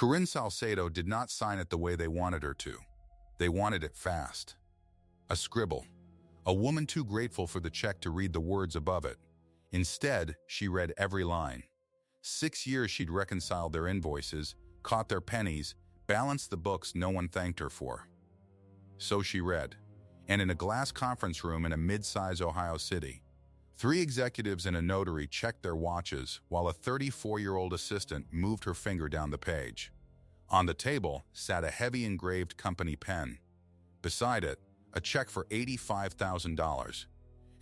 Corinne Salcedo did not sign it the way they wanted her to. They wanted it fast. A scribble. A woman too grateful for the check to read the words above it. Instead, she read every line. 6 years she'd reconciled their invoices, caught their pennies, balanced the books no one thanked her for. So she read. And in a glass conference room in a mid-size Ohio city, 3 executives and a notary checked their watches while a 34-year-old assistant moved her finger down the page. On the table sat a heavy engraved company pen. Beside it, a check for $85,000.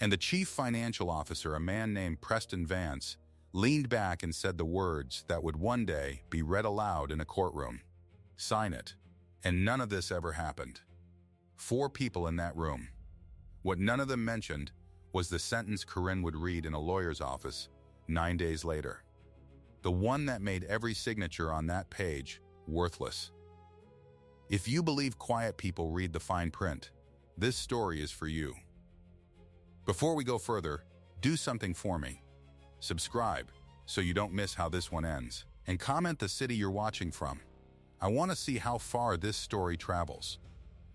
And the chief financial officer, a man named Preston Vance, leaned back and said the words that would one day be read aloud in a courtroom. Sign it. And none of this ever happened. 4 people in that room. What none of them mentioned was the sentence Corinne would read in a lawyer's office 9 days later. The one that made every signature on that page worthless. If you believe quiet people read the fine print, this story is for you. Before we go further, do something for me. Subscribe so you don't miss how this one ends, and comment the city you're watching from. I want to see how far this story travels.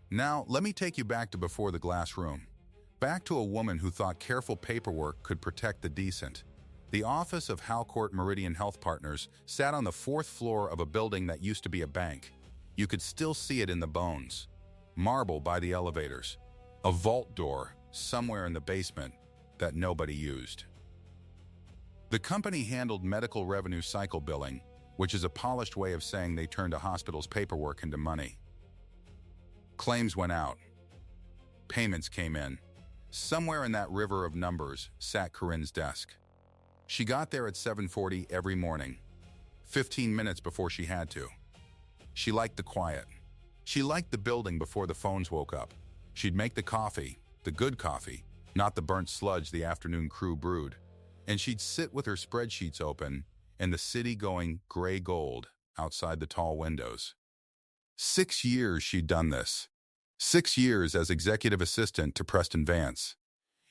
Now, let me take you back to before the glass room. Back to a woman who thought careful paperwork could protect the decent. The office of Halcourt Meridian Health Partners sat on the 4th floor of a building that used to be a bank. You could still see it in the bones. Marble by the elevators. A vault door somewhere in the basement that nobody used. The company handled medical revenue cycle billing, which is a polished way of saying they turned a hospital's paperwork into money. Claims went out. Payments came in. Somewhere in that river of numbers sat Corinne's desk. She got there at 7:40 every morning, 15 minutes before she had to. She liked the quiet. She liked the building before the phones woke up. She'd make the coffee, the good coffee, not the burnt sludge the afternoon crew brewed. And she'd sit with her spreadsheets open and the city going gray gold outside the tall windows. 6 years she'd done this. 6 years as executive assistant to Preston Vance.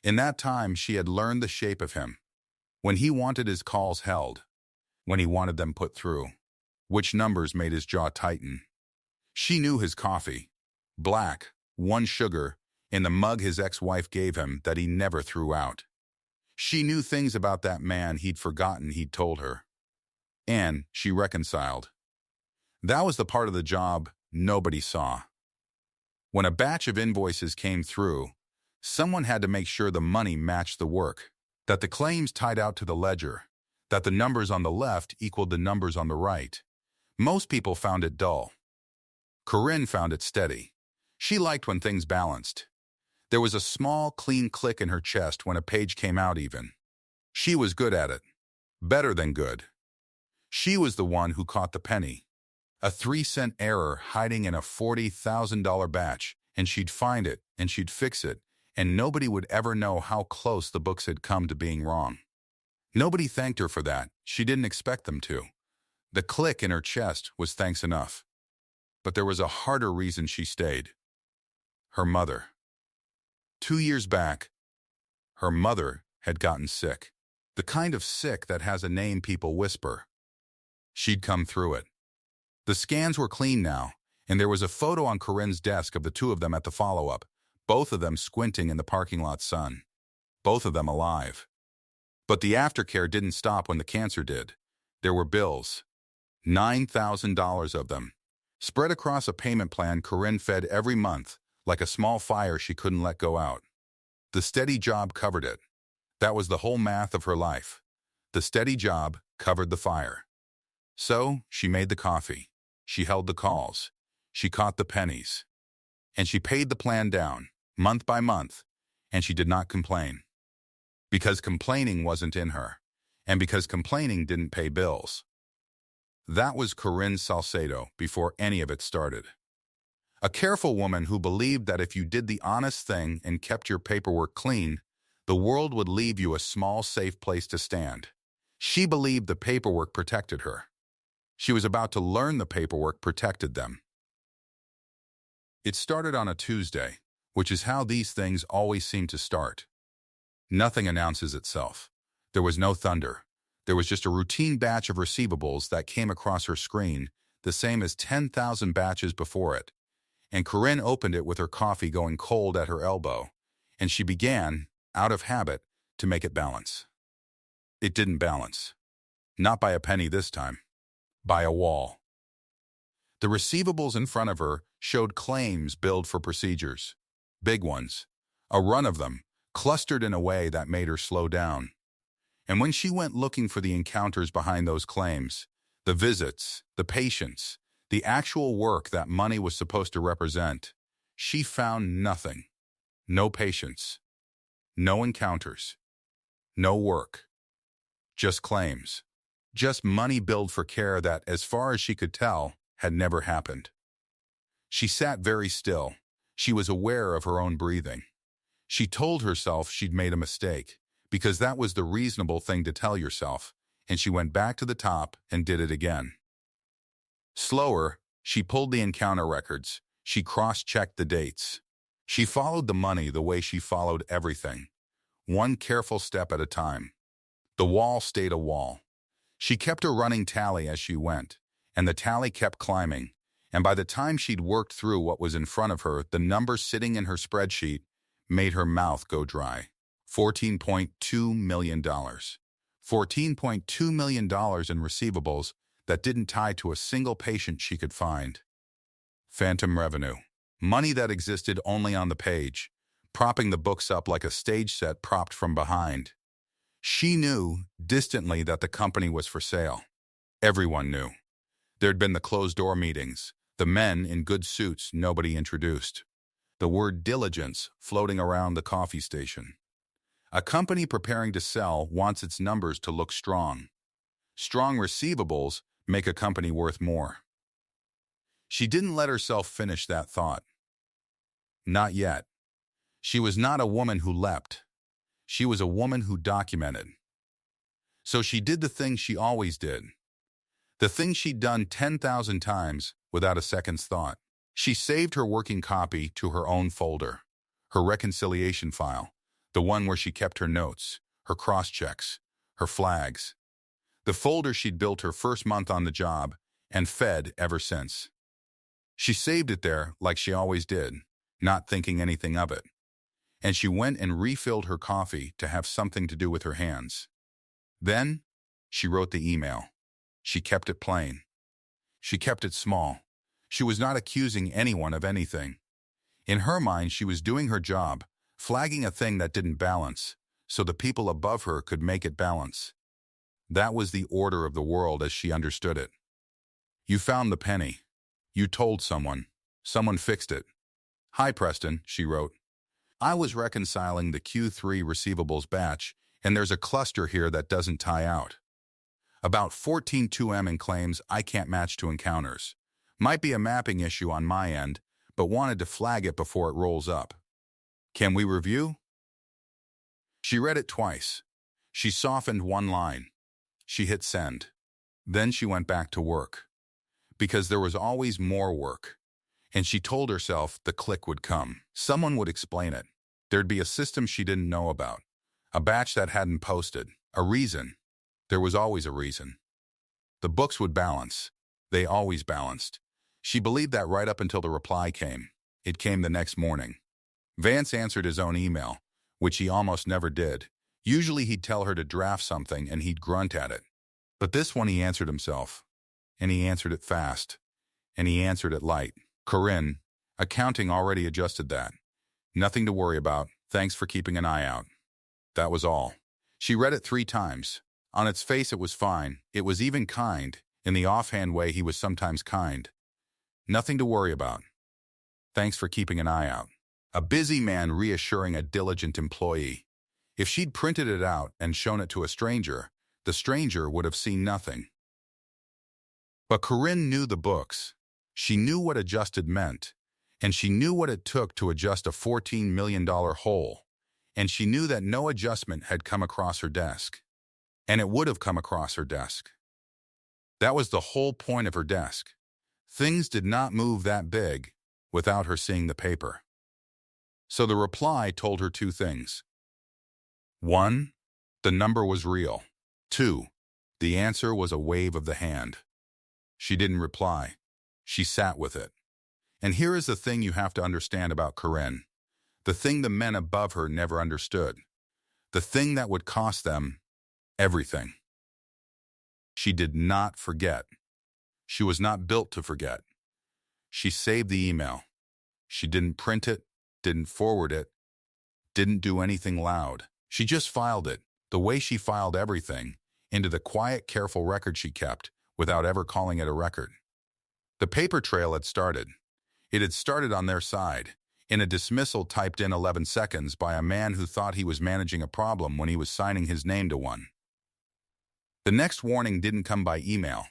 In that time, she had learned the shape of him. When he wanted his calls held. When he wanted them put through. Which numbers made his jaw tighten. She knew his coffee. Black, 1 sugar, in the mug his ex-wife gave him that he never threw out. She knew things about that man he'd forgotten he'd told her. And she reconciled. That was the part of the job nobody saw. When a batch of invoices came through, someone had to make sure the money matched the work, that the claims tied out to the ledger, that the numbers on the left equaled the numbers on the right. Most people found it dull. Corinne found it steady. She liked when things balanced. There was a small, clean click in her chest when a page came out even. She was good at it. Better than good. She was the one who caught the penny. A 3-cent error hiding in a $40,000 batch, and she'd find it, and she'd fix it, and nobody would ever know how close the books had come to being wrong. Nobody thanked her for that. She didn't expect them to. The click in her chest was thanks enough. But there was a harder reason she stayed. Her mother. 2 years back, her mother had gotten sick. The kind of sick that has a name people whisper. She'd come through it. The scans were clean now, and there was a photo on Corinne's desk of the 2 of them at the follow-up, both of them squinting in the parking lot sun. Both of them alive. But the aftercare didn't stop when the cancer did. There were bills. $9,000 of them. Spread across a payment plan Corinne fed every month, like a small fire she couldn't let go out. The steady job covered it. That was the whole math of her life. The steady job covered the fire. So she made the coffee. She held the calls. She caught the pennies. And she paid the plan down, month by month, and she did not complain. Because complaining wasn't in her, and because complaining didn't pay bills. That was Corinne Salcedo before any of it started. A careful woman who believed that if you did the honest thing and kept your paperwork clean, the world would leave you a small, safe place to stand. She believed the paperwork protected her. She was about to learn the paperwork protected them. It started on a Tuesday, which is how these things always seem to start. Nothing announces itself. There was no thunder. There was just a routine batch of receivables that came across her screen, the same as 10,000 batches before it, and Corinne opened it with her coffee going cold at her elbow, and she began, out of habit, to make it balance. It didn't balance. Not by a penny this time. By a wall. The receivables in front of her showed claims billed for procedures. Big ones. A run of them, clustered in a way that made her slow down. And when she went looking for the encounters behind those claims, the visits, the patients, the actual work that money was supposed to represent, she found nothing. No patients. No encounters. No work. Just claims. Just money billed for care that, as far as she could tell, had never happened. She sat very still. She was aware of her own breathing. She told herself she'd made a mistake, because that was the reasonable thing to tell yourself, and she went back to the top and did it again. Slower, she pulled the encounter records. She cross-checked the dates. She followed the money the way she followed everything, one careful step at a time. The wall stayed a wall. She kept a running tally as she went, and the tally kept climbing, and by the time she'd worked through what was in front of her, the number sitting in her spreadsheet made her mouth go dry. $14.2 million. $14.2 million in receivables that didn't tie to a single patient she could find. Phantom revenue. Money that existed only on the page, propping the books up like a stage set propped from behind. She knew, distantly, that the company was for sale. Everyone knew. There'd been the closed-door meetings, the men in good suits nobody introduced, the word diligence floating around the coffee station. A company preparing to sell wants its numbers to look strong. Strong receivables make a company worth more. She didn't let herself finish that thought. Not yet. She was not a woman who leapt. She was a woman who documented. So she did the thing she always did. The thing she'd done 10,000 times without a second's thought. She saved her working copy to her own folder, her reconciliation file, the one where she kept her notes, her cross-checks, her flags. The folder she'd built her first month on the job and fed ever since. She saved it there like she always did, not thinking anything of it. And she went and refilled her coffee to have something to do with her hands. Then, she wrote the email. She kept it plain. She kept it small. She was not accusing anyone of anything. In her mind, she was doing her job, flagging a thing that didn't balance, so the people above her could make it balance. That was the order of the world as she understood it. You found the penny. You told someone. Someone fixed it. "Hi, Preston," she wrote. "I was reconciling the Q3 receivables batch, and there's a cluster here that doesn't tie out. About 14.2M in claims I can't match to encounters. Might be a mapping issue on my end, but wanted to flag it before it rolls up. Can we review?" She read it twice. She softened one line. She hit send. Then she went back to work. Because there was always more work. And she told herself the click would come. Someone would explain it. There'd be a system she didn't know about. A batch that hadn't posted. A reason. There was always a reason. The books would balance. They always balanced. She believed that right up until the reply came. It came the next morning. Vance answered his own email, which he almost never did. Usually he'd tell her to draft something and he'd grunt at it. But this one he answered himself. And he answered it fast. And he answered it light. "Corinne, accounting already adjusted that. Nothing to worry about. Thanks for keeping an eye out." That was all. She read it 3 times. On its face it was fine. It was even kind, in the offhand way he was sometimes kind. Nothing to worry about. Thanks for keeping an eye out. A busy man reassuring a diligent employee. If she'd printed it out and shown it to a stranger, the stranger would have seen nothing. But Corinne knew the books. She knew what adjusted meant, and she knew what it took to adjust a $14 million hole, and she knew that no adjustment had come across her desk. And it would have come across her desk. That was the whole point of her desk. Things did not move that big without her seeing the paper. So the reply told her 2 things. 1, the number was real. 2, the answer was a wave of the hand. She didn't reply. She sat with it. And here is the thing you have to understand about Corinne. The thing the men above her never understood. The thing that would cost them everything. She did not forget. She was not built to forget. She saved the email. She didn't print it, didn't forward it, didn't do anything loud. She just filed it, the way she filed everything, into the quiet, careful record she kept, without ever calling it a record. The paper trail had started. It had started on their side, in a dismissal typed in 11 seconds by a man who thought he was managing a problem when he was signing his name to one. The next warning didn't come by email.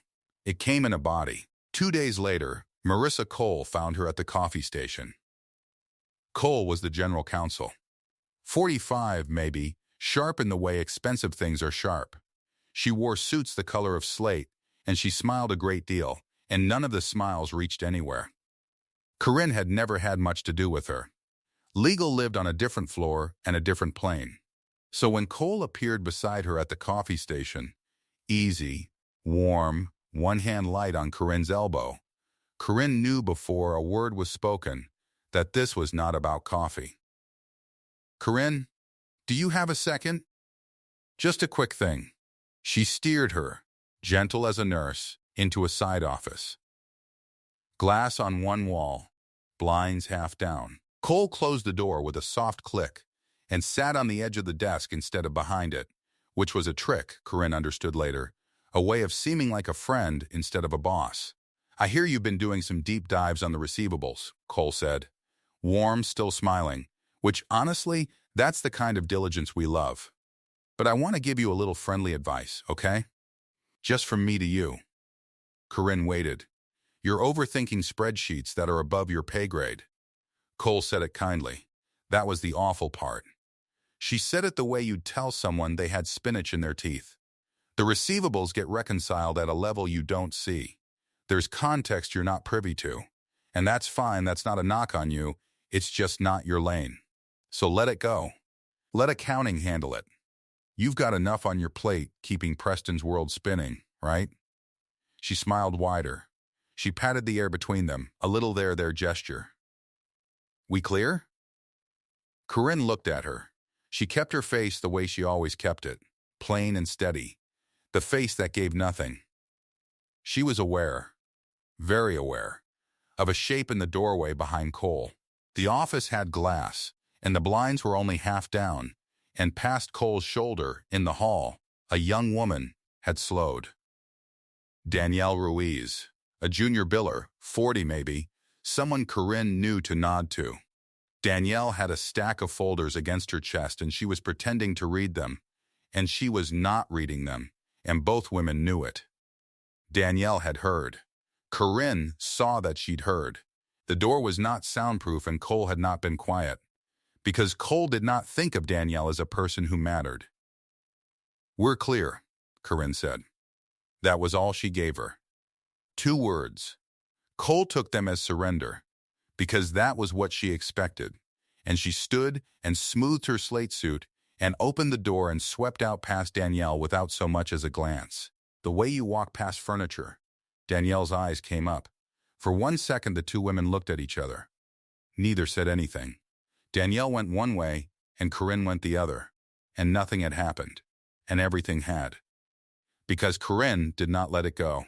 It came in a body. 2 days later, Marissa Kohl found her at the coffee station. Kohl was the general counsel. 45, maybe, sharp in the way expensive things are sharp. She wore suits the color of slate, and she smiled a great deal, and none of the smiles reached anywhere. Corinne had never had much to do with her. Legal lived on a different floor and a different plane. So when Kohl appeared beside her at the coffee station, easy, warm, one hand light on Corinne's elbow, Corinne knew before a word was spoken that this was not about coffee. "Corinne, do you have a second?" "Just a quick thing." She steered her, gentle as a nurse, into a side office. Glass on one wall, blinds half down. Kohl closed the door with a soft click and sat on the edge of the desk instead of behind it, which was a trick, Corinne understood later, a way of seeming like a friend instead of a boss. "I hear you've been doing some deep dives on the receivables," Kohl said, warm, still smiling, which honestly, that's the kind of diligence we love. "But I want to give you a little friendly advice, okay? Just from me to you." Corinne waited. "You're overthinking spreadsheets that are above your pay grade." Kohl said it kindly. That was the awful part. She said it the way you'd tell someone they had spinach in their teeth. The receivables get reconciled at a level you don't see. There's context you're not privy to. And that's fine, that's not a knock on you, it's just not your lane. So let it go. Let accounting handle it. You've got enough on your plate keeping Preston's world spinning, right? She smiled wider. She patted the air between them, a little there gesture. "We clear?" Corinne looked at her. She kept her face the way she always kept it, plain and steady, the face that gave nothing. She was aware, very aware, of a shape in the doorway behind Kohl. The office had glass, and the blinds were only half down, and past Kohl's shoulder, in the hall, a young woman had slowed. Danielle Ruiz, a junior biller, 40 maybe, someone Corinne knew to nod to. Danielle had a stack of folders against her chest and she was pretending to read them, and she was not reading them, and both women knew it. Danielle had heard. Corinne saw that she'd heard. The door was not soundproof and Kohl had not been quiet, because Kohl did not think of Danielle as a person who mattered. "We're clear," Corinne said. That was all she gave her. 2 words. Kohl took them as surrender, because that was what she expected, and she stood and smoothed her slate suit and opened the door and swept out past Danielle without so much as a glance. The way you walk past furniture. Danielle's eyes came up. For 1 second the 2 women looked at each other. Neither said anything. Danielle went one way and Corinne went the other, and nothing had happened, and everything had. Because Corinne did not let it go.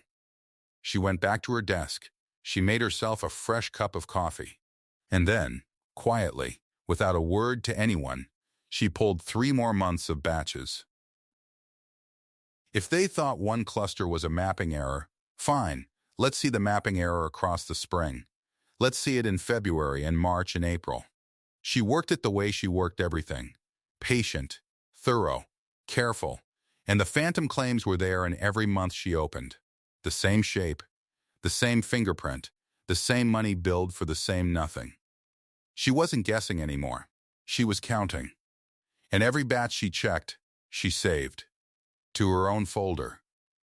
She went back to her desk. She made herself a fresh cup of coffee. And then, quietly, without a word to anyone, she pulled 3 more months of batches. If they thought one cluster was a mapping error, fine, let's see the mapping error across the spring. Let's see it in February and March and April. She worked it the way she worked everything. Patient, thorough, careful, and the phantom claims were there in every month she opened. The same shape, the same fingerprint, the same money billed for the same nothing. She wasn't guessing anymore. She was counting. And every batch she checked, she saved. To her own folder,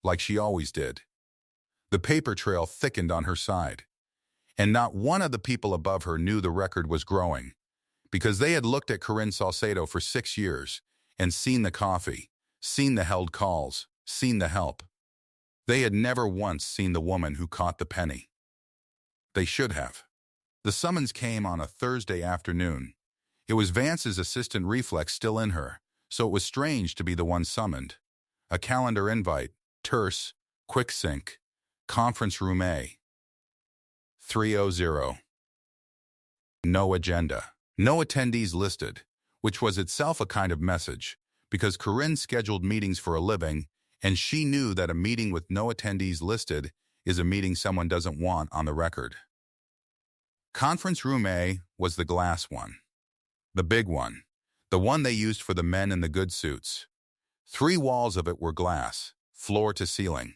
like she always did. The paper trail thickened on her side. And not one of the people above her knew the record was growing, because they had looked at Corinne Salcedo for 6 years and seen the coffee, seen the held calls, seen the help. They had never once seen the woman who caught the penny. They should have. The summons came on a Thursday afternoon. It was Vance's assistant reflex still in her, so it was strange to be the one summoned. A calendar invite, terse, quick sync, conference room A. 300. No agenda. No attendees listed, which was itself a kind of message, because Corinne scheduled meetings for a living, and she knew that a meeting with no attendees listed is a meeting someone doesn't want on the record. Conference room A was the glass one. The big one. The one they used for the men in the good suits. 3 walls of it were glass, floor to ceiling,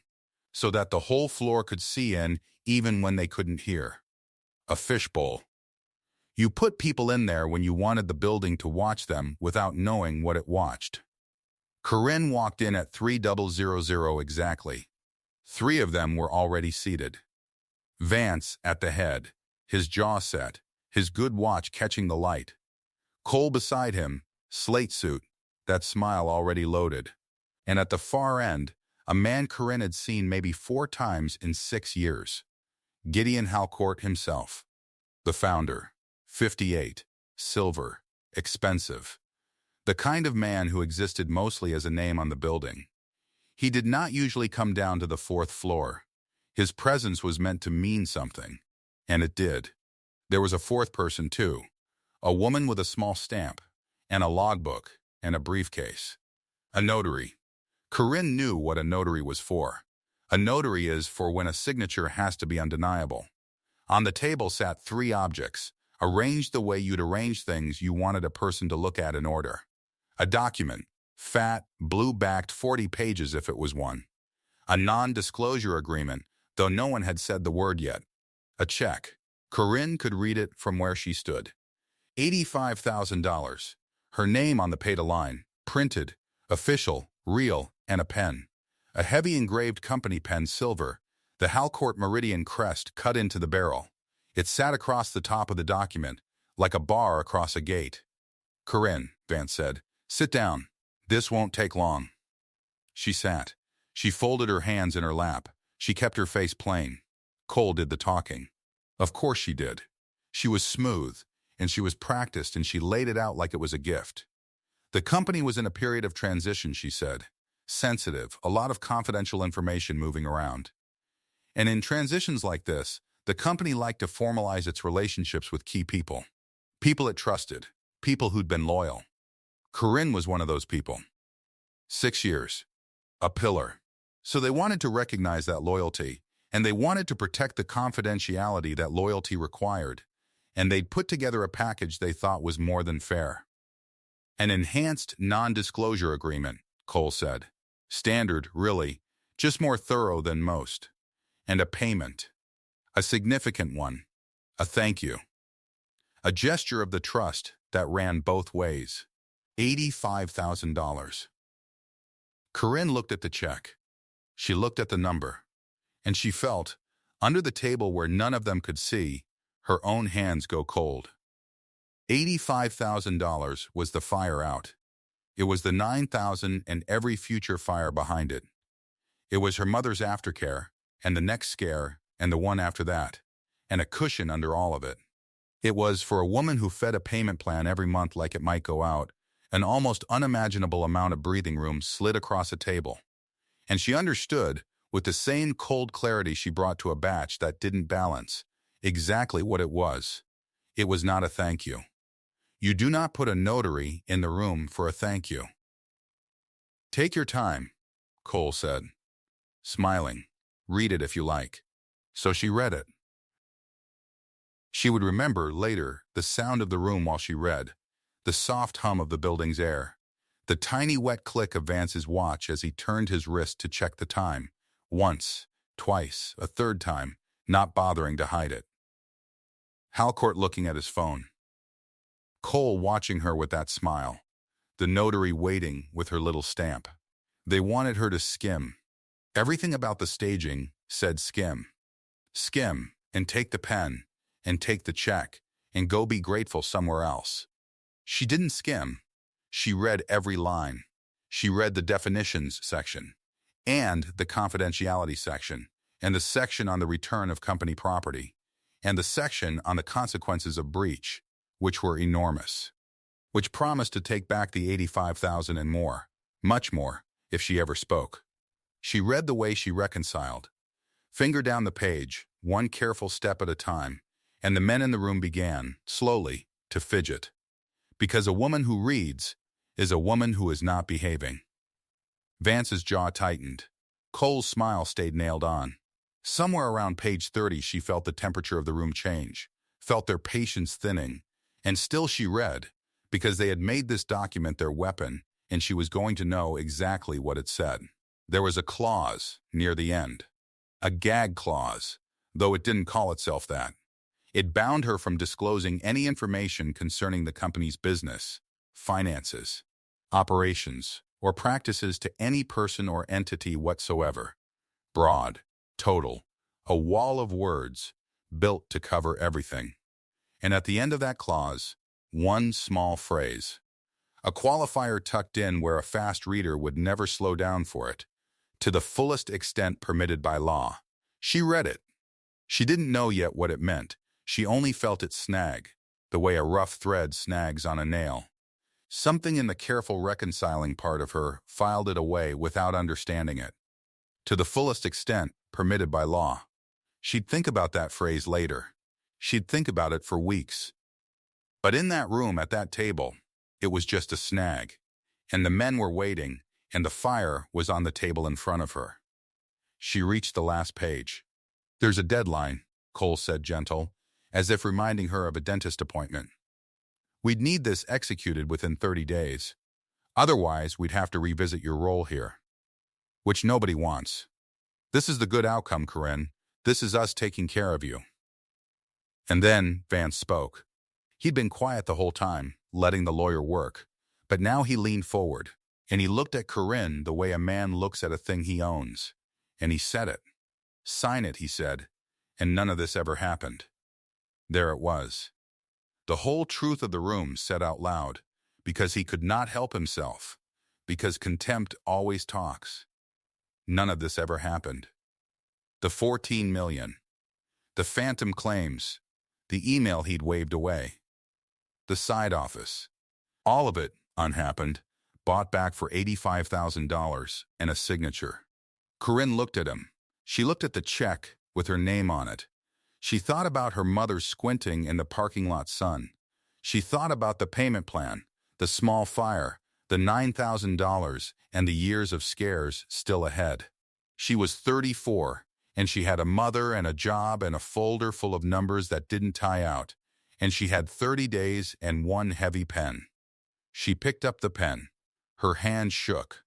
so that the whole floor could see in even when they couldn't hear. A fishbowl. You put people in there when you wanted the building to watch them without knowing what it watched. Corinne walked in at 3000 exactly. 3 of them were already seated. Vance at the head, his jaw set, his good watch catching the light. Kohl beside him, slate suit, that smile already loaded. And at the far end, a man Corinne had seen maybe 4 times in 6 years. Gideon Halcourt himself. The founder. 58. Silver. Expensive. The kind of man who existed mostly as a name on the building. He did not usually come down to the 4th floor. His presence was meant to mean something. And it did. There was a 4th person too. A woman with a small stamp, and a logbook, and a briefcase. A notary. Corinne knew what a notary was for. A notary is for when a signature has to be undeniable. On the table sat 3 objects, arranged the way you'd arrange things you wanted a person to look at in order. A document, fat, blue-backed 40 pages if it was one. A non-disclosure agreement, though no one had said the word yet. A check. Corinne could read it from where she stood. $85,000. Her name on the paid line, printed, official, real, and a pen. A heavy engraved company pen, silver, the Halcourt Meridian crest cut into the barrel. It sat across the top of the document, like a bar across a gate. "Corinne," Vance said, "sit down. This won't take long." She sat. She folded her hands in her lap. She kept her face plain. Kohl did the talking. Of course she did. She was smooth, and she was practiced, and she laid it out like it was a gift. The company was in a period of transition, she said. Sensitive, a lot of confidential information moving around. And in transitions like this, the company liked to formalize its relationships with key people. People it trusted. People who'd been loyal. Corinne was one of those people. 6 years. A pillar. So they wanted to recognize that loyalty, and they wanted to protect the confidentiality that loyalty required, and they'd put together a package they thought was more than fair. An enhanced non-disclosure agreement, Kohl said. Standard, really, just more thorough than most. And a payment. A significant one. A thank you. A gesture of the trust that ran both ways. $85,000. Corinne looked at the check. She looked at the number. And she felt, under the table where none of them could see, her own hands go cold. $85,000 was the fire out. It was the $9,000 and every future fire behind it. It was her mother's aftercare, and the next scare, and the one after that, and a cushion under all of it. It was, for a woman who fed a payment plan every month like it might go out, an almost unimaginable amount of breathing room slid across a table. And she understood, with the same cold clarity she brought to a batch that didn't balance, exactly what it was. It was not a thank you. You do not put a notary in the room for a thank you. Take your time, Kohl said, smiling. Read it if you like. So she read it. She would remember later the sound of the room while she read, the soft hum of the building's air, the tiny wet click of Vance's watch as he turned his wrist to check the time, once, twice, a third time, not bothering to hide it. Halcourt looking at his phone. Kohl watching her with that smile, the notary waiting with her little stamp. They wanted her to skim. Everything about the staging said skim. Skim, and take the pen, and take the check, and go be grateful somewhere else. She didn't skim. She read every line. She read the definitions section, and the confidentiality section, and the section on the return of company property. and the section on the consequences of breach, which were enormous, which promised to take back the 85,000 and more, much more, if she ever spoke. She read the way she reconciled, finger down the page, one careful step at a time, and the men in the room began, slowly, to fidget. Because a woman who reads is a woman who is not behaving. Vance's jaw tightened. Kohl's smile stayed nailed on. Somewhere around page 30 she felt the temperature of the room change, felt their patience thinning, and still she read, because they had made this document their weapon, and she was going to know exactly what it said. There was a clause near the end. A gag clause, though it didn't call itself that. It bound her from disclosing any information concerning the company's business, finances, operations, or practices to any person or entity whatsoever. Broad, total, a wall of words, built to cover everything. And at the end of that clause, one small phrase. A qualifier tucked in where a fast reader would never slow down for it, to the fullest extent permitted by law. She read it. She didn't know yet what it meant. She only felt it snag, the way a rough thread snags on a nail. Something in the careful reconciling part of her filed it away without understanding it. To the fullest extent permitted by law. She'd think about that phrase later. She'd think about it for weeks. But in that room at that table, it was just a snag, and the men were waiting, and the fire was on the table in front of her. She reached the last page. "There's a deadline," Kohl said gentle, as if reminding her of a dentist appointment. "We'd need this executed within 30 days. Otherwise, we'd have to revisit your role here. Which nobody wants. This is the good outcome, Corinne. This is us taking care of you." And then Vance spoke. He'd been quiet the whole time, letting the lawyer work, but now he leaned forward, and he looked at Corinne the way a man looks at a thing he owns, and he said it. "Sign it," he said, and none of this ever happened. There it was. The whole truth of the room said out loud, because he could not help himself, because contempt always talks. None of this ever happened. The 14 million. The phantom claims. The email he'd waved away. The side office. All of it, unhappened, bought back for $85,000 and a signature. Corinne looked at him. She looked at the check with her name on it. She thought about her mother squinting in the parking lot sun. She thought about the payment plan, the small fire, the $9,000, and the years of scares still ahead. She was 34, and she had a mother and a job and a folder full of numbers that didn't tie out, and she had 30 days and one heavy pen. She picked up the pen. Her hand shook.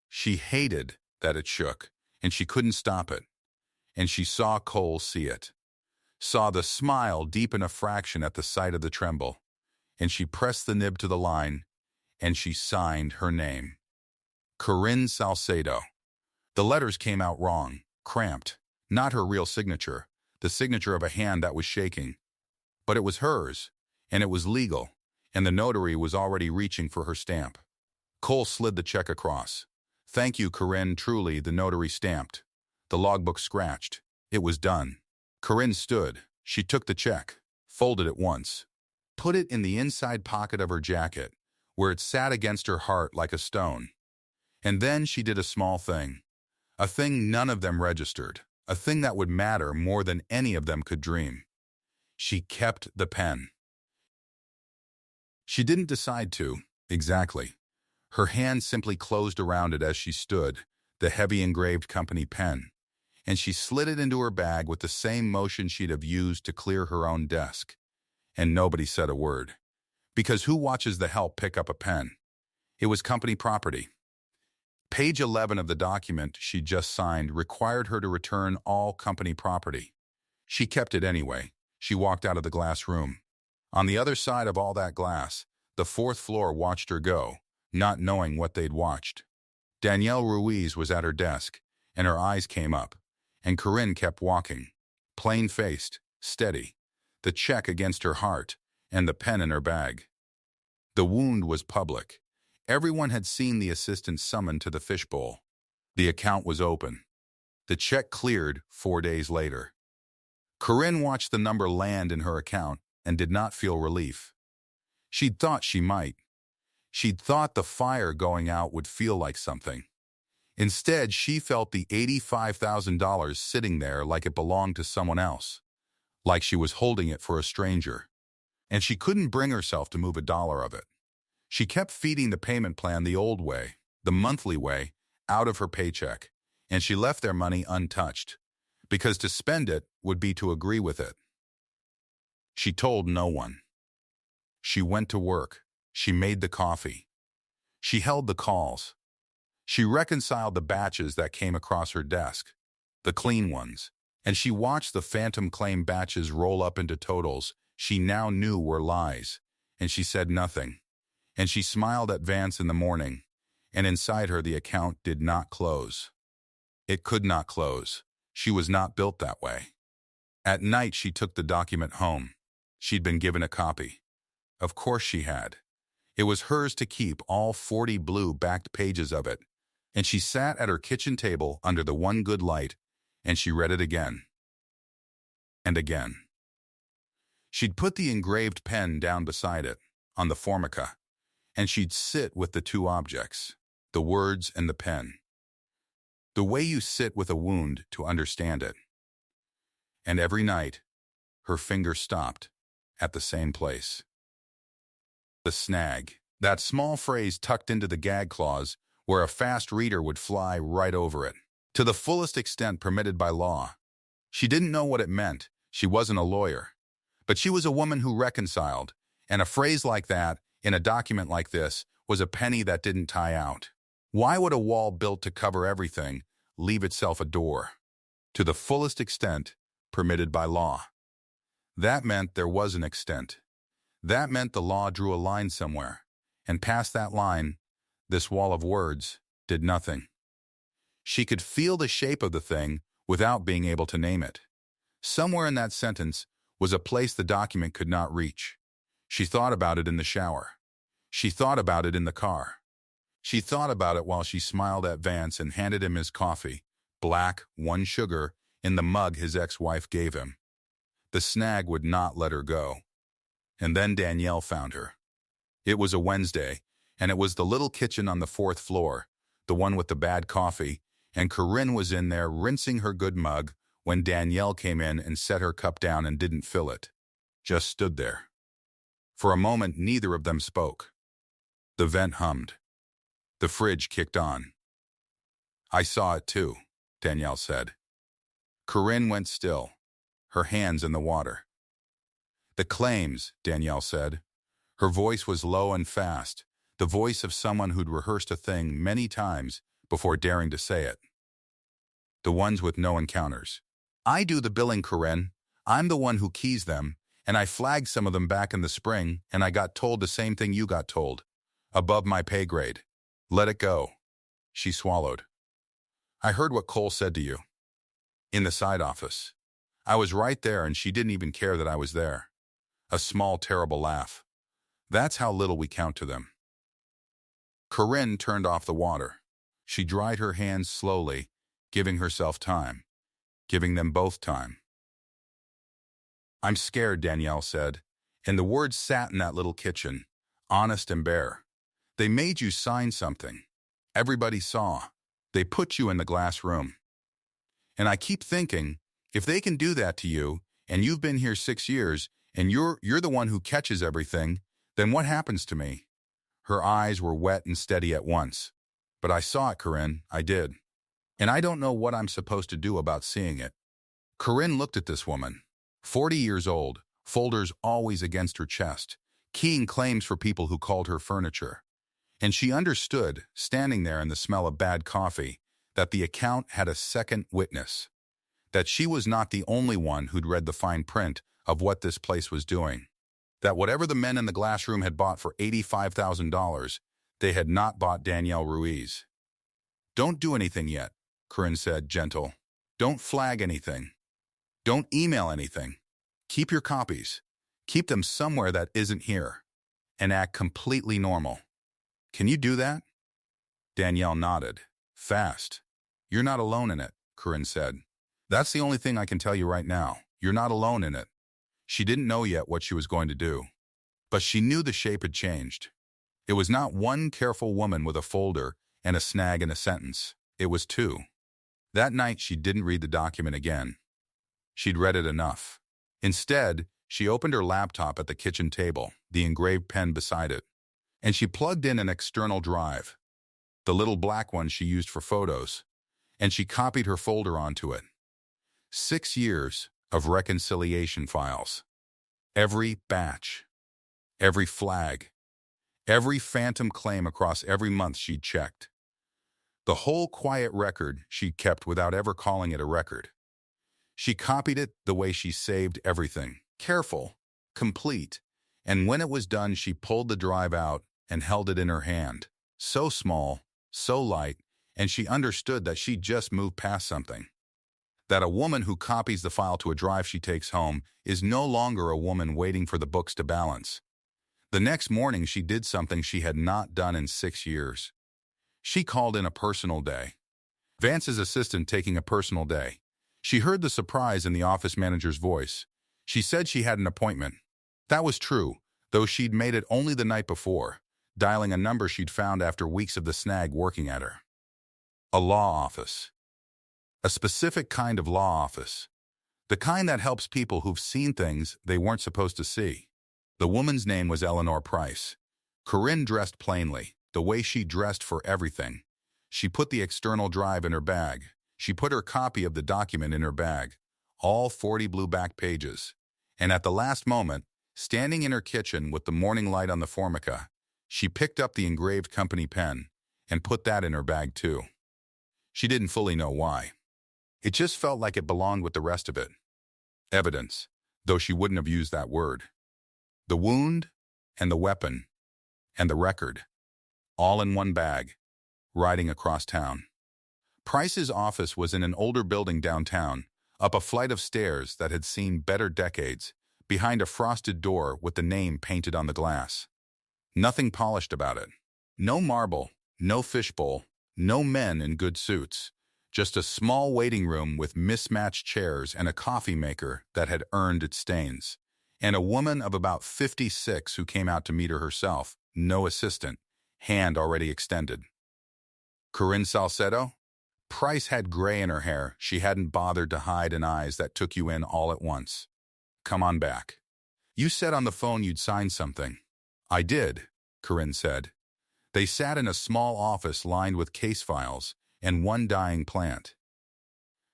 She hated that it shook, and she couldn't stop it. And she saw Kohl see it. Saw the smile deepen a fraction at the sight of the tremble, and she pressed the nib to the line, and she signed her name. Corinne Salcedo. The letters came out wrong, cramped, not her real signature, the signature of a hand that was shaking. But it was hers, and it was legal, and the notary was already reaching for her stamp. Kohl slid the check across. "Thank you, Corinne, truly," the notary stamped. The logbook scratched. It was done. Corinne stood. She took the check, folded it once, put it in the inside pocket of her jacket, where it sat against her heart like a stone. And then she did a small thing. A thing none of them registered. A thing that would matter more than any of them could dream. She kept the pen. She didn't decide to, exactly. Her hand simply closed around it as she stood, the heavy engraved company pen, and she slid it into her bag with the same motion she'd have used to clear her own desk. And nobody said a word. Because who watches the help pick up a pen? It was company property. Page 11 of the document she'd just signed required her to return all company property. She kept it anyway. She walked out of the glass room. On the other side of all that glass, the fourth floor watched her go, not knowing what they'd watched. Danielle Ruiz was at her desk, and her eyes came up, and Corinne kept walking, plain-faced, steady, the check against her heart, and the pen in her bag. The wound was public. Everyone had seen the assistant summoned to the fishbowl. The account was open. The check cleared 4 days later. Corinne watched the number land in her account and did not feel relief. She'd thought she might. She'd thought the fire going out would feel like something. Instead, she felt the $85,000 sitting there like it belonged to someone else, like she was holding it for a stranger. And she couldn't bring herself to move a dollar of it. She kept feeding the payment plan the old way, the monthly way, out of her paycheck, and she left their money untouched, because to spend it would be to agree with it. She told no one. She went to work. She made the coffee. She held the calls. She reconciled the batches that came across her desk, the clean ones, and she watched the phantom claim batches roll up into totals she now knew were lies, and she said nothing. And she smiled at Vance in the morning, and inside her the account did not close. It could not close. She was not built that way. At night she took the document home. She'd been given a copy. Of course she had. It was hers to keep, all 40 blue-backed pages of it, and she sat at her kitchen table under the one good light, and she read it again. And again. She'd put the engraved pen down beside it, on the formica, and she'd sit with the two objects, the words and the pen. The way you sit with a wound to understand it. And every night, her finger stopped at the same place. The snag, that small phrase tucked into the gag clause where a fast reader would fly right over it, to the fullest extent permitted by law. She didn't know what it meant. She wasn't a lawyer. But she was a woman who reconciled, and a phrase like that, in a document like this, was a penny that didn't tie out. Why would a wall built to cover everything leave itself a door? To the fullest extent permitted by law. That meant there was an extent. That meant the law drew a line somewhere, and past that line, this wall of words did nothing. She could feel the shape of the thing without being able to name it. Somewhere in that sentence was a place the document could not reach. She thought about it in the shower. She thought about it in the car. She thought about it while she smiled at Vance and handed him his coffee, black, 1 sugar, in the mug his ex-wife gave him. The snag would not let her go. And then Danielle found her. It was a Wednesday, and it was the little kitchen on the 4th floor, the one with the bad coffee, and Corinne was in there rinsing her good mug when Danielle came in and set her cup down and didn't fill it. Just stood there. For a moment, neither of them spoke. The vent hummed. The fridge kicked on. "I saw it too," Danielle said. Corinne went still, her hands in the water. "The claims," Danielle said. Her voice was low and fast, the voice of someone who'd rehearsed a thing many times before daring to say it. "The ones with no encounters. I do the billing, Corinne. I'm the one who keys them, and I flagged some of them back in the spring, and I got told the same thing you got told. Above my pay grade. Let it go." She swallowed. "I heard what Kohl said to you. In the side office. I was right there, and she didn't even care that I was there." A small, terrible laugh. "That's how little we count to them." Corinne turned off the water. She dried her hands slowly, giving herself time. Giving them both time. "I'm scared," Danielle said, and the words sat in that little kitchen, honest and bare. "They made you sign something. Everybody saw. They put you in the glass room. And I keep thinking, if they can do that to you, and you've been here 6 years, and you're the one who catches everything, then what happens to me?" Her eyes were wet and steady at once. "But I saw it, Corinne, I did. And I don't know what I'm supposed to do about seeing it." Corinne looked at this woman, 40 years old, folders always against her chest, keying claims for people who called her furniture. And she understood, standing there in the smell of bad coffee, that the account had a second witness. That she was not the only one who'd read the fine print of what this place was doing. That whatever the men in the glass room had bought for $85,000, they had not bought Danielle Ruiz. "Don't do anything yet," Corinne said, gentle. "Don't flag anything. Don't email anything. Keep your copies. Keep them somewhere that isn't here. And act completely normal. Can you do that?" Danielle nodded. "Fast. You're not alone in it," Corinne said. "That's the only thing I can tell you right now. You're not alone in it. She didn't know yet what she was going to do. But she knew the shape had changed. It was not one careful woman with a folder and a snag in a sentence. It was two. That night, she didn't read the document again. She'd read it enough. Instead, she opened her laptop at the kitchen table, the engraved pen beside it, and she plugged in an external drive, the little black one she used for photos, and she copied her folder onto it. 6 years of reconciliation files. Every batch, every flag, every phantom claim across every month she'd checked. The whole quiet record she'd kept without ever calling it a record. She copied it the way she saved everything. Careful, complete, and when it was done, she pulled the drive out and held it in her hand. So small, so light, and she understood that she'd just moved past something. That a woman who copies the file to a drive she takes home is no longer a woman waiting for the books to balance. The next morning, she did something she had not done in 6 years. She called in a personal day. Vance's assistant taking a personal day. She heard the surprise in the office manager's voice. She said she had an appointment. That was true, though she'd made it only the night before, dialing a number she'd found after weeks of the snag working at her. A law office. A specific kind of law office. The kind that helps people who've seen things they weren't supposed to see. The woman's name was Eleanor Price. Corinne dressed plainly, the way she dressed for everything. She put the external drive in her bag. She put her copy of the document in her bag, all 40 blue back pages. And at the last moment, standing in her kitchen with the morning light on the formica, she picked up the engraved company pen and put that in her bag too. She didn't fully know why. It just felt like it belonged with the rest of it. Evidence, though she wouldn't have used that word. The wound and the weapon and the record, all in one bag, riding across town. Price's office was in an older building downtown, up a flight of stairs that had seen better decades, behind a frosted door with the name painted on the glass. Nothing polished about it. No marble, no fishbowl, no men in good suits. Just a small waiting room with mismatched chairs and a coffee maker that had earned its stains. And a woman of about 56 who came out to meet her herself, no assistant, hand already extended. Corinne Salcedo? Price had gray in her hair she hadn't bothered to hide and eyes that took you in all at once. Come on back. You said on the phone you'd sign something. I did, Corinne said. They sat in a small office lined with case files and one dying plant.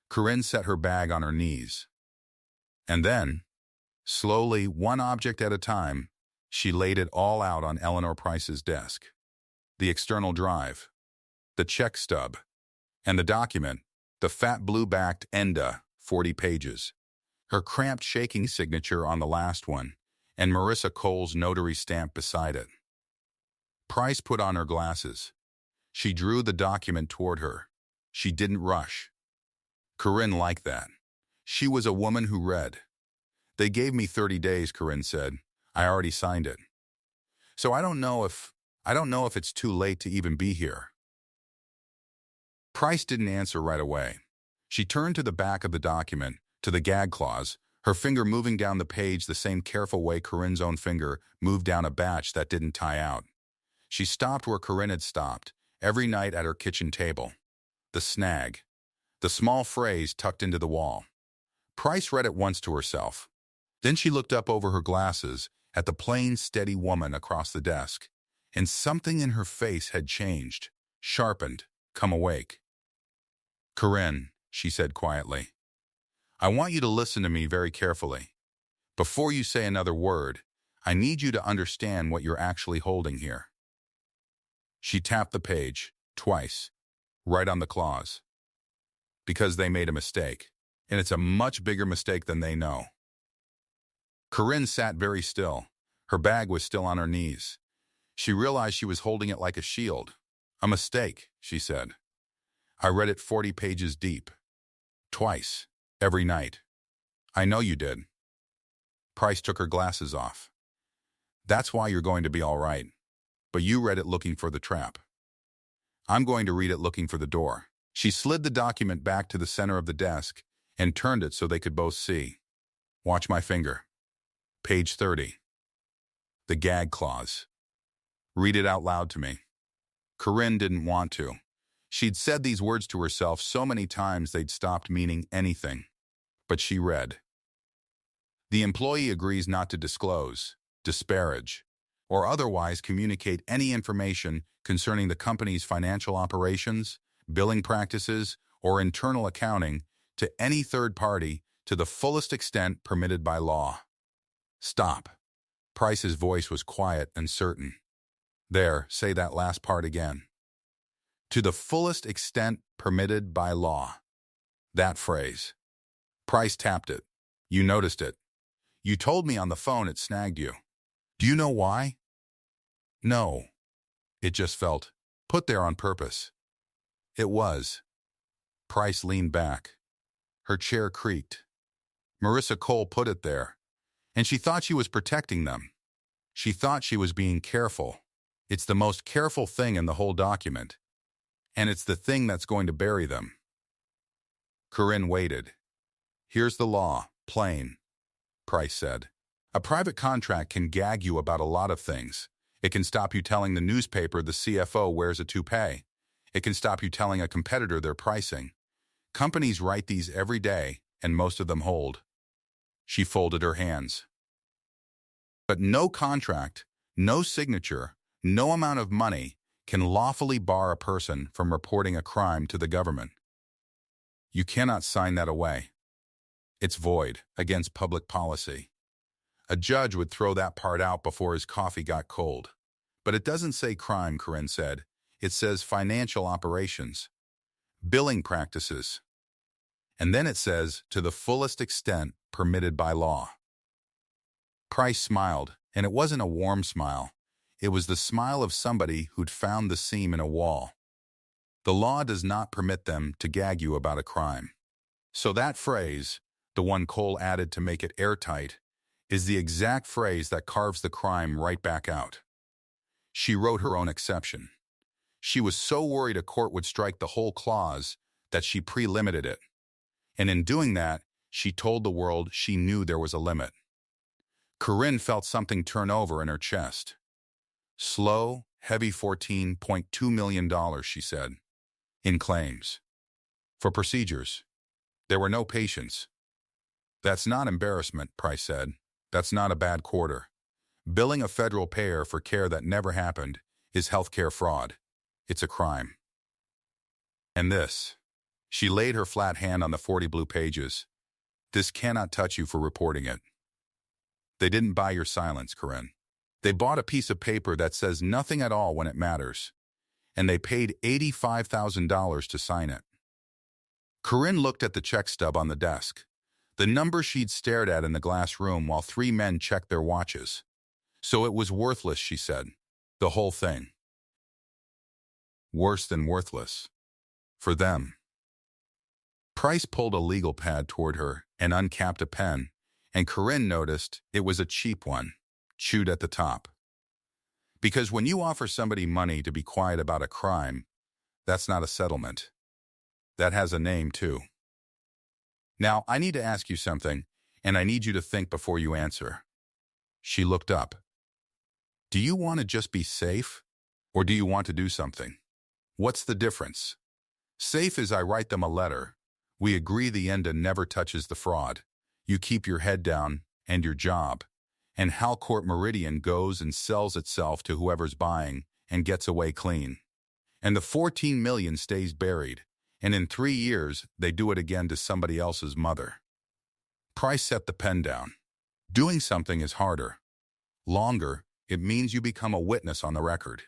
Corinne set her bag on her knees. And then, slowly, one object at a time, she laid it all out on Eleanor Price's desk. The external drive, the check stub, and the document, the fat blue-backed NDA, 40 pages. Her cramped shaking signature on the last one, and Marissa Kohl's notary stamp beside it. Price put on her glasses. She drew the document toward her. She didn't rush. Corinne liked that. She was a woman who read. They gave me 30 days, Corinne said. I already signed it. So I don't know if it's too late to even be here. Price didn't answer right away. She turned to the back of the document, to the gag clause, her finger moving down the page the same careful way Corinne's own finger moved down a batch that didn't tie out. She stopped where Corinne had stopped, every night at her kitchen table. The snag. The small phrase tucked into the wall. Price read it once to herself. Then she looked up over her glasses at the plain, steady woman across the desk, and something in her face had changed, sharpened, come awake. Corinne, she said quietly, I want you to listen to me very carefully. Before you say another word, I need you to understand what you're actually holding here. She tapped the page, twice, right on the clause. Because they made a mistake, and it's a much bigger mistake than they know. Corinne sat very still. Her bag was still on her knees. She realized she was holding it like a shield. A mistake, she said. I read it 40 pages deep. Twice, every night. I know you did. Price took her glasses off. That's why you're going to be all right. But you read it looking for the trap. I'm going to read it looking for the door. She slid the document back to the center of the desk and turned it so they could both see. Watch my finger. Page 30. The gag clause. Read it out loud to me. Corinne didn't want to. She'd said these words to herself so many times they'd stopped meaning anything. But she read. The employee agrees not to disclose, disparage, or otherwise communicate any information concerning the company's financial operations, billing practices, or internal accounting to any third party to the fullest extent permitted by law. Stop. Price's voice was quiet and certain. There, say that last part again. To the fullest extent permitted by law. That phrase. Price tapped it. You noticed it. You told me on the phone it snagged you. Do you know why? No. It just felt put there on purpose. It was. Price leaned back. Her chair creaked. Marissa Kohl put it there, and she thought she was protecting them. She thought she was being careful. It's the most careful thing in the whole document, and it's the thing that's going to bury them. Corinne waited. Here's the law, plain, Price said. A private contract can gag you about a lot of things. It can stop you telling the newspaper the CFO wears a toupee. It can stop you telling a competitor their pricing. Companies write these every day, and most of them hold. She folded her hands. But no contract, no signature, no amount of money can lawfully bar a person from reporting a crime to the government. You cannot sign that away. It's void, against public policy. A judge would throw that part out before his coffee got cold. But it doesn't say crime, Corinne said. It says financial operations, billing practices. And then it says, to the fullest extent permitted by law. Price smiled, and it wasn't a warm smile. It was the smile of somebody who'd found the seam in a wall. The law does not permit them to gag you about a crime. So that phrase, the one Kohl added to make it airtight, is the exact phrase that carves the crime right back out. She wrote her own exception. She was so worried a court would strike the whole clause that she pre-limited it. And in doing that, she told the world she knew there was a limit. Corinne felt something turn over in her chest. Slow, heavy $14.2 million, she said, in claims. For procedures. There were no patients. That's not embarrassment, Price said. That's not a bad quarter. Billing a federal payer for care that never happened is healthcare fraud. It's a crime. And this. She laid her flat hand on the 40 blue pages. This cannot touch you for reporting it. They didn't buy your silence, Corinne. They bought a piece of paper that says nothing at all when it matters. And they paid $85,000 to sign it. Corinne looked at the check stub on the desk, the number she'd stared at in the glass room while three men checked their watches. So it was worthless, she said. The whole thing. Worse than worthless. For them. Price pulled a legal pad toward her and uncapped a pen, and Corinne noticed it was a cheap one, chewed at the top. Because when you offer somebody money to be quiet about a crime, that's not a settlement. That has a name, too. Now, I need to ask you something, and I need you to think before you answer. She looked up. Do you want to just be safe, or do you want to do something? What's the difference? Safe is I write them a letter. We agree the NDA never touches the fraud. You keep your head down and your job. And Halcourt Meridian goes and sells itself to whoever's buying and gets away clean. And the 14 million stays buried. And in 3 years, they do it again to somebody else's mother. Price set the pen down. Doing something is harder. Longer, it means you become a witness on the record.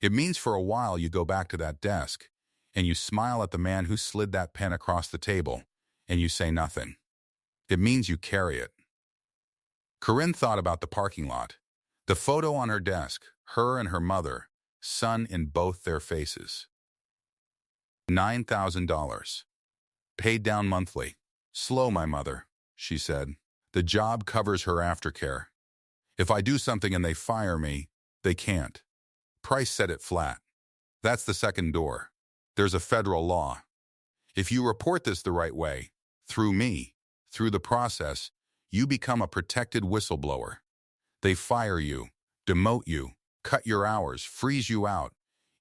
It means for a while you go back to that desk, and you smile at the man who slid that pen across the table, and you say nothing. It means you carry it. Corinne thought about the parking lot, the photo on her desk, her and her mother, sun in both their faces. $9,000. Paid down monthly. Slow, my mother, she said. The job covers her aftercare. If I do something and they fire me, they can't. Price said it flat. That's the second door. There's a federal law. If you report this the right way, through me, through the process, you become a protected whistleblower. They fire you, demote you, cut your hours, freeze you out,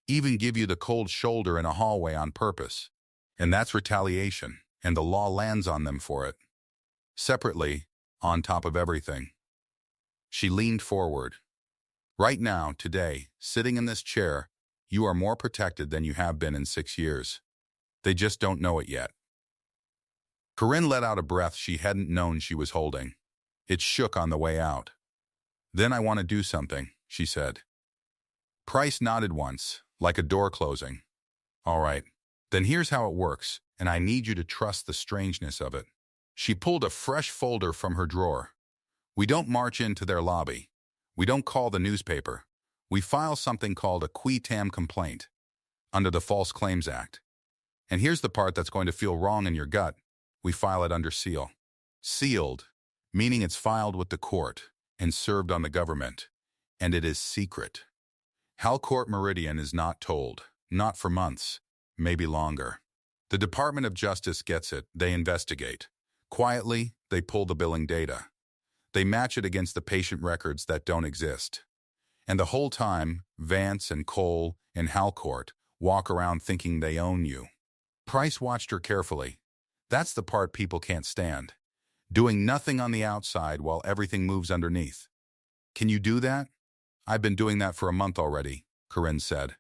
even give you the cold shoulder in a hallway on purpose. And that's retaliation, and the law lands on them for it. Separately, on top of everything. She leaned forward. Right now, today, sitting in this chair, you are more protected than you have been in 6 years. They just don't know it yet. Corinne let out a breath she hadn't known she was holding. It shook on the way out. Then I want to do something, she said. Price nodded once, like a door closing. All right, then here's how it works, and I need you to trust the strangeness of it. She pulled a fresh folder from her drawer. We don't march into their lobby. We don't call the newspaper. We file something called a qui tam complaint under the False Claims Act. And here's the part that's going to feel wrong in your gut. We file it under seal. Sealed, meaning it's filed with the court and served on the government. And it is secret. Halcourt Meridian is not told, not for months, maybe longer. The Department of Justice gets it, they investigate. Quietly, they pull the billing data. They match it against the patient records that don't exist. And the whole time, Vance and Kohl and Halcourt walk around thinking they own you. Price watched her carefully. That's the part people can't stand. Doing nothing on the outside while everything moves underneath. Can you do that? I've been doing that for a month already, Corinne said.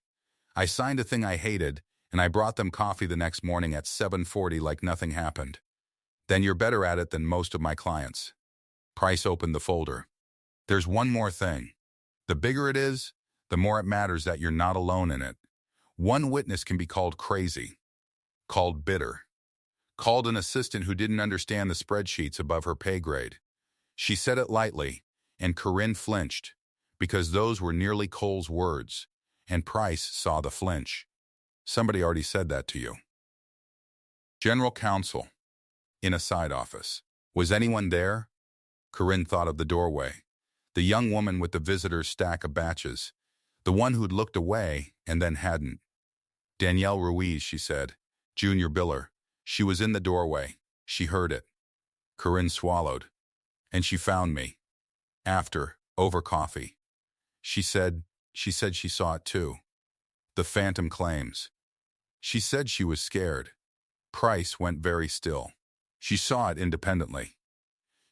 I signed a thing I hated, and I brought them coffee the next morning at 7:40 like nothing happened. Then you're better at it than most of my clients. Price opened the folder. There's one more thing. The bigger it is, the more it matters that you're not alone in it. One witness can be called crazy, called bitter, called an assistant who didn't understand the spreadsheets above her pay grade. She said it lightly, and Corinne flinched, because those were nearly Kohl's words, and Price saw the flinch. Somebody already said that to you. General counsel, in a side office. Was anyone there? Corinne thought of the doorway. The young woman with the visitor's stack of batches. The one who'd looked away and then hadn't. Danielle Ruiz, she said. Junior biller. She was in the doorway. She heard it. Corinne swallowed. And she found me. After, over coffee. She said she saw it too. The phantom claims. She said she was scared. Price went very still. She saw it independently.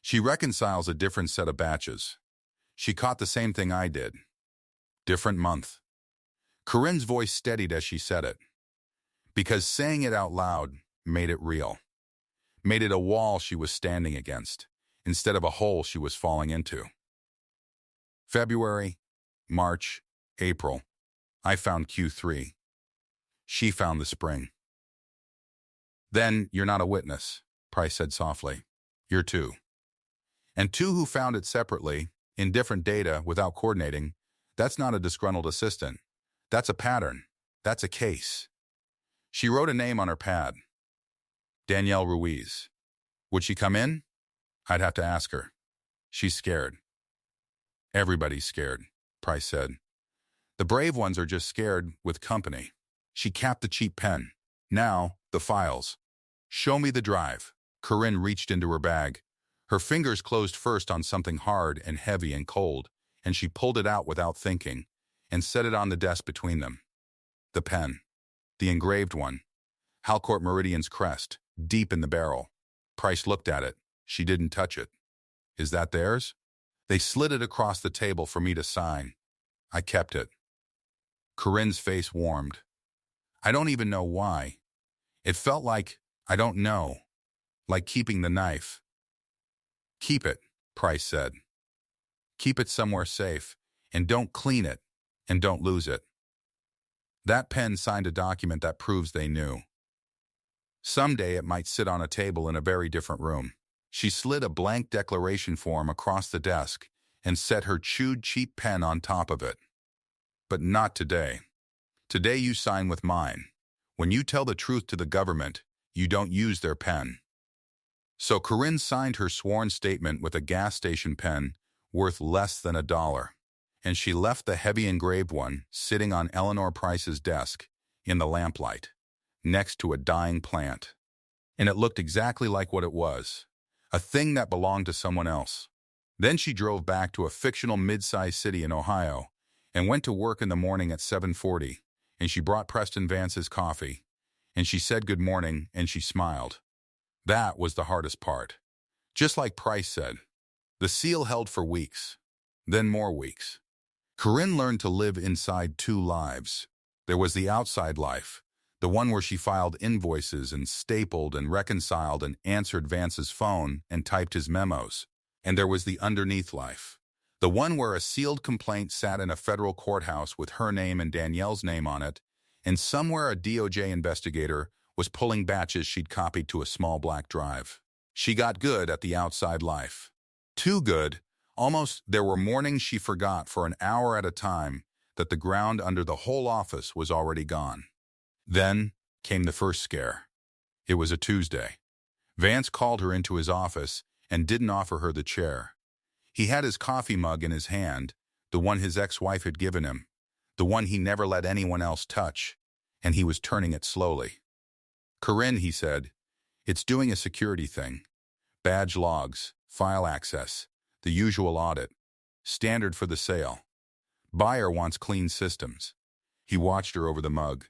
She reconciles a different set of batches. She caught the same thing I did. Different month. Corinne's voice steadied as she said it. Because saying it out loud made it real. Made it a wall she was standing against, instead of a hole she was falling into. February, March, April. I found Q3. She found the spring. Then you're not a witness, Price said softly. You're two. And two who found it separately, in different data, without coordinating, that's not a disgruntled assistant. That's a pattern. That's a case. She wrote a name on her pad. Danielle Ruiz. Would she come in? I'd have to ask her. She's scared. Everybody's scared, Price said. The brave ones are just scared with company. She capped the cheap pen. Now, the files. Show me the drive. Corinne reached into her bag. Her fingers closed first on something hard and heavy and cold, and she pulled it out without thinking, and set it on the desk between them. The pen. The engraved one. Halcourt Meridian's crest, deep in the barrel. Price looked at it. She didn't touch it. Is that theirs? They slid it across the table for me to sign. I kept it. Corinne's face warmed. I don't even know why. It felt like, I don't know, like keeping the knife. Keep it, Price said. Keep it somewhere safe, and don't clean it, and don't lose it. That pen signed a document that proves they knew. Someday it might sit on a table in a very different room. She slid a blank declaration form across the desk and set her chewed cheap pen on top of it. But not today. Today you sign with mine. When you tell the truth to the government, you don't use their pen. So Corinne signed her sworn statement with a gas station pen worth less than $1, and she left the heavy engraved one sitting on Eleanor Price's desk in the lamplight, next to a dying plant. And it looked exactly like what it was, a thing that belonged to someone else. Then she drove back to a fictional mid-sized city in Ohio and went to work in the morning at 7:40, and she brought Preston Vance's coffee, and she said good morning, and she smiled. That was the hardest part. Just like Price said, the seal held for weeks, then more weeks. Corinne learned to live inside two lives. There was the outside life, the one where she filed invoices and stapled and reconciled and answered Vance's phone and typed his memos. And there was the underneath life, the one where a sealed complaint sat in a federal courthouse with her name and Danielle's name on it, and somewhere a DOJ investigator was pulling batches she'd copied to a small black drive. She got good at the outside life. Too good, almost there were mornings she forgot for an hour at a time that the ground under the whole office was already gone. Then came the first scare. It was a Tuesday. Vance called her into his office and didn't offer her the chair. He had his coffee mug in his hand, the one his ex-wife had given him, the one he never let anyone else touch, and he was turning it slowly. "Corinne," he said, "it's doing a security thing. Badge logs, file access, the usual audit, standard for the sale. Buyer wants clean systems." He watched her over the mug.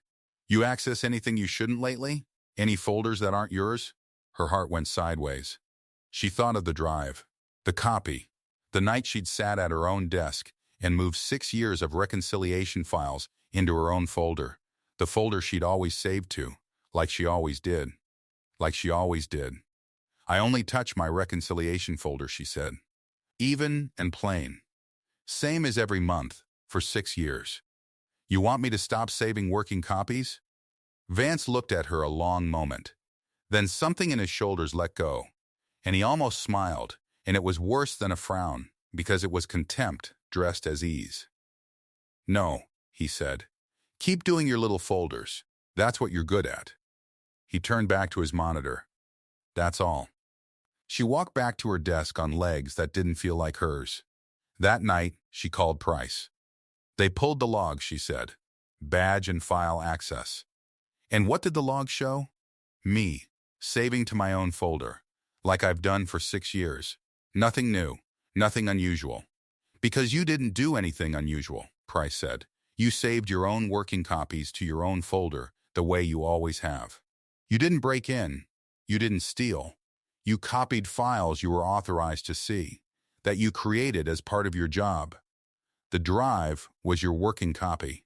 "You access anything you shouldn't lately? Any folders that aren't yours?" Her heart went sideways. She thought of the drive, the copy, the night she'd sat at her own desk and moved 6 years of reconciliation files into her own folder, the folder she'd always saved to, like she always did. Like she always did. "I only touch my reconciliation folder," she said. "Even and plain. Same as every month, for 6 years. You want me to stop saving working copies?" Vance looked at her a long moment. Then something in his shoulders let go, and he almost smiled, and it was worse than a frown, because it was contempt dressed as ease. "No," he said. "Keep doing your little folders. That's what you're good at." He turned back to his monitor. "That's all." She walked back to her desk on legs that didn't feel like hers. That night, she called Price. "They pulled the logs," she said. "Badge and file access." And what did the log show? Me, saving to my own folder, like I've done for 6 years. Nothing new, nothing unusual. "Because you didn't do anything unusual," Price said. "You saved your own working copies to your own folder the way you always have. You didn't break in. You didn't steal. You copied files you were authorized to see, that you created as part of your job. The drive was your working copy.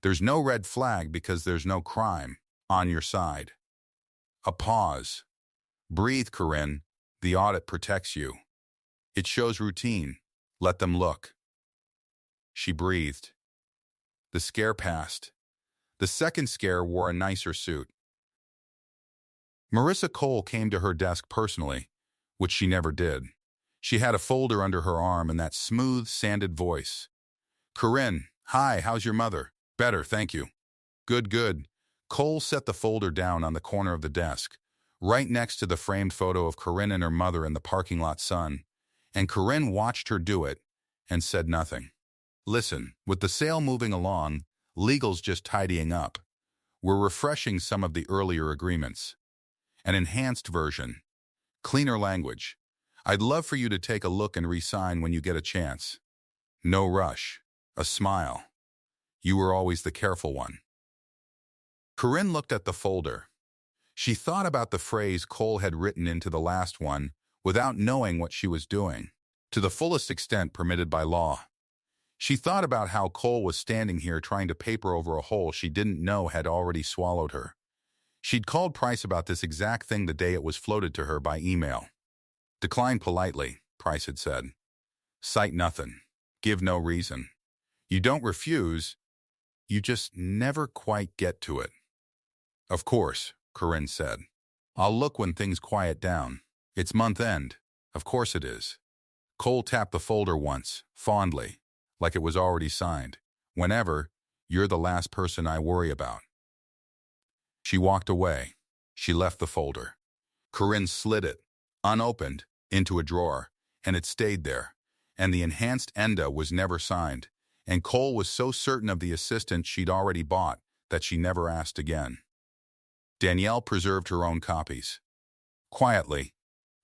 There's no red flag because there's no crime on your side." A pause. "Breathe, Corinne. The audit protects you. It shows routine. Let them look." She breathed. The scare passed. The second scare wore a nicer suit. Marissa Kohl came to her desk personally, which she never did. She had a folder under her arm and that smooth, sanded voice. "Corinne, hi, how's your mother?" "Better, thank you." "Good, good." Kohl set the folder down on the corner of the desk, right next to the framed photo of Corinne and her mother in the parking lot sun, and Corinne watched her do it and said nothing. "Listen, with the sale moving along, legal's just tidying up. We're refreshing some of the earlier agreements. An enhanced version. Cleaner language. I'd love for you to take a look and re-sign when you get a chance. No rush." A smile. "You were always the careful one." Corinne looked at the folder. She thought about the phrase Kohl had written into the last one without knowing what she was doing, to the fullest extent permitted by law. She thought about how Kohl was standing here trying to paper over a hole she didn't know had already swallowed her. She'd called Price about this exact thing the day it was floated to her by email. "Decline politely," Price had said. "Cite nothing. Give no reason. You don't refuse. You just never quite get to it." "Of course," Corinne said. "I'll look when things quiet down. It's month end. Of course it is." Kohl tapped the folder once, fondly, like it was already signed. "Whenever, you're the last person I worry about." She walked away. She left the folder. Corinne slid it, unopened, into a drawer, and it stayed there. And the enhanced NDA was never signed, and Kohl was so certain of the assistant she'd already bought that she never asked again. Danielle preserved her own copies. Quietly,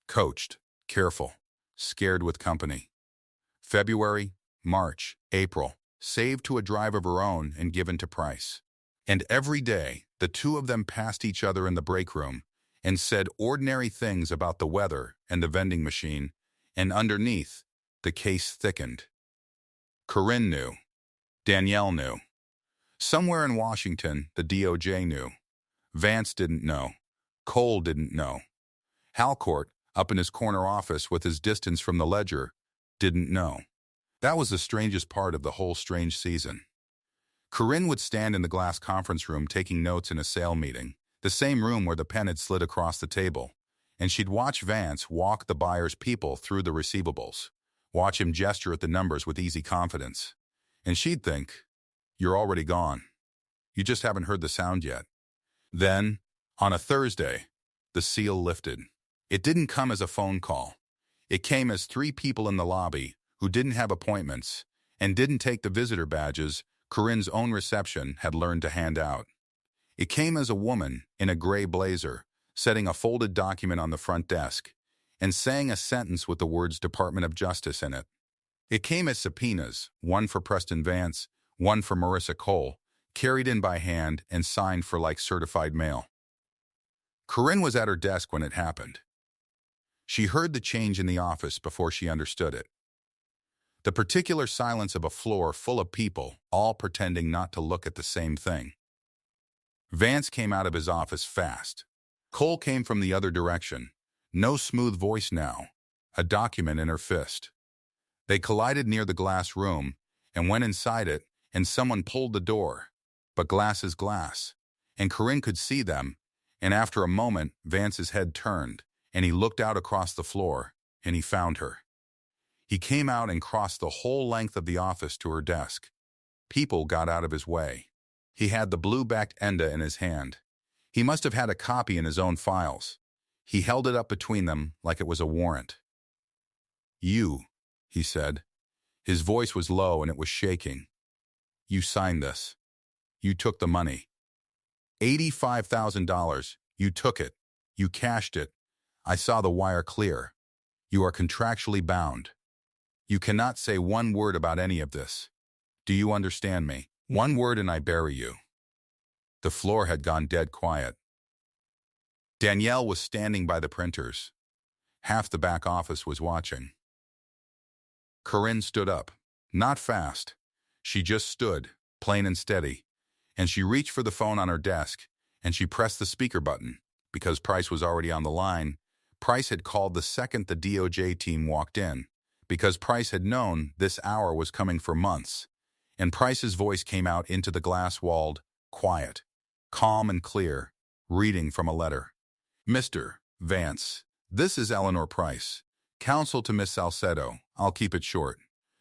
coached. careful, scared with company. February, March, April, saved to a drive of her own and given to Price. And every day, the two of them passed each other in the break room and said ordinary things about the weather and the vending machine, and underneath, the case thickened. Corinne knew. Danielle knew. Somewhere in Washington, the DOJ knew. Vance didn't know. Kohl didn't know. Halcourt, up in his corner office with his distance from the ledger, didn't know. That was the strangest part of the whole strange season. Corinne would stand in the glass conference room taking notes in a sale meeting, the same room where the pen had slid across the table, and she'd watch Vance walk the buyer's people through the receivables, watch him gesture at the numbers with easy confidence. And she'd think, "You're already gone. You just haven't heard the sound yet." Then, on a Thursday, the seal lifted. It didn't come as a phone call. It came as three people in the lobby who didn't have appointments and didn't take the visitor badges Corinne's own reception had learned to hand out. It came as a woman in a gray blazer, setting a folded document on the front desk and saying a sentence with the words Department of Justice in it. It came as subpoenas, one for Preston Vance, one for Marissa Kohl, carried in by hand and signed for like certified mail. Corinne was at her desk when it happened. She heard the change in the office before she understood it. The particular silence of a floor full of people, all pretending not to look at the same thing. Vance came out of his office fast. Kohl came from the other direction. No smooth voice now, a document in her fist. They collided near the glass room and went inside it, and someone pulled the door. But glass is glass, and Corinne could see them, and after a moment, Vance's head turned, and he looked out across the floor, and he found her. He came out and crossed the whole length of the office to her desk. People got out of his way. He had the blue-backed NDA in his hand. He must have had a copy in his own files. He held it up between them like it was a warrant. "You," he said. His voice was low and it was shaking. "You signed this. You took the money. $85,000. You took it. You cashed it. I saw the wire clear. You are contractually bound. You cannot say one word about any of this. Do you understand me? One word and I bury you." The floor had gone dead quiet. Danielle was standing by the printers. Half the back office was watching. Corinne stood up. Not fast. She just stood, plain and steady, and she reached for the phone on her desk, and she pressed the speaker button. Because Price was already on the line, Price had called the second the DOJ team walked in, because Price had known this hour was coming for months, and Price's voice came out into the glass-walled, quiet, calm and clear, reading from a letter. "Mr. Vance, this is Eleanor Price, counsel to Miss Salcedo. I'll keep it short,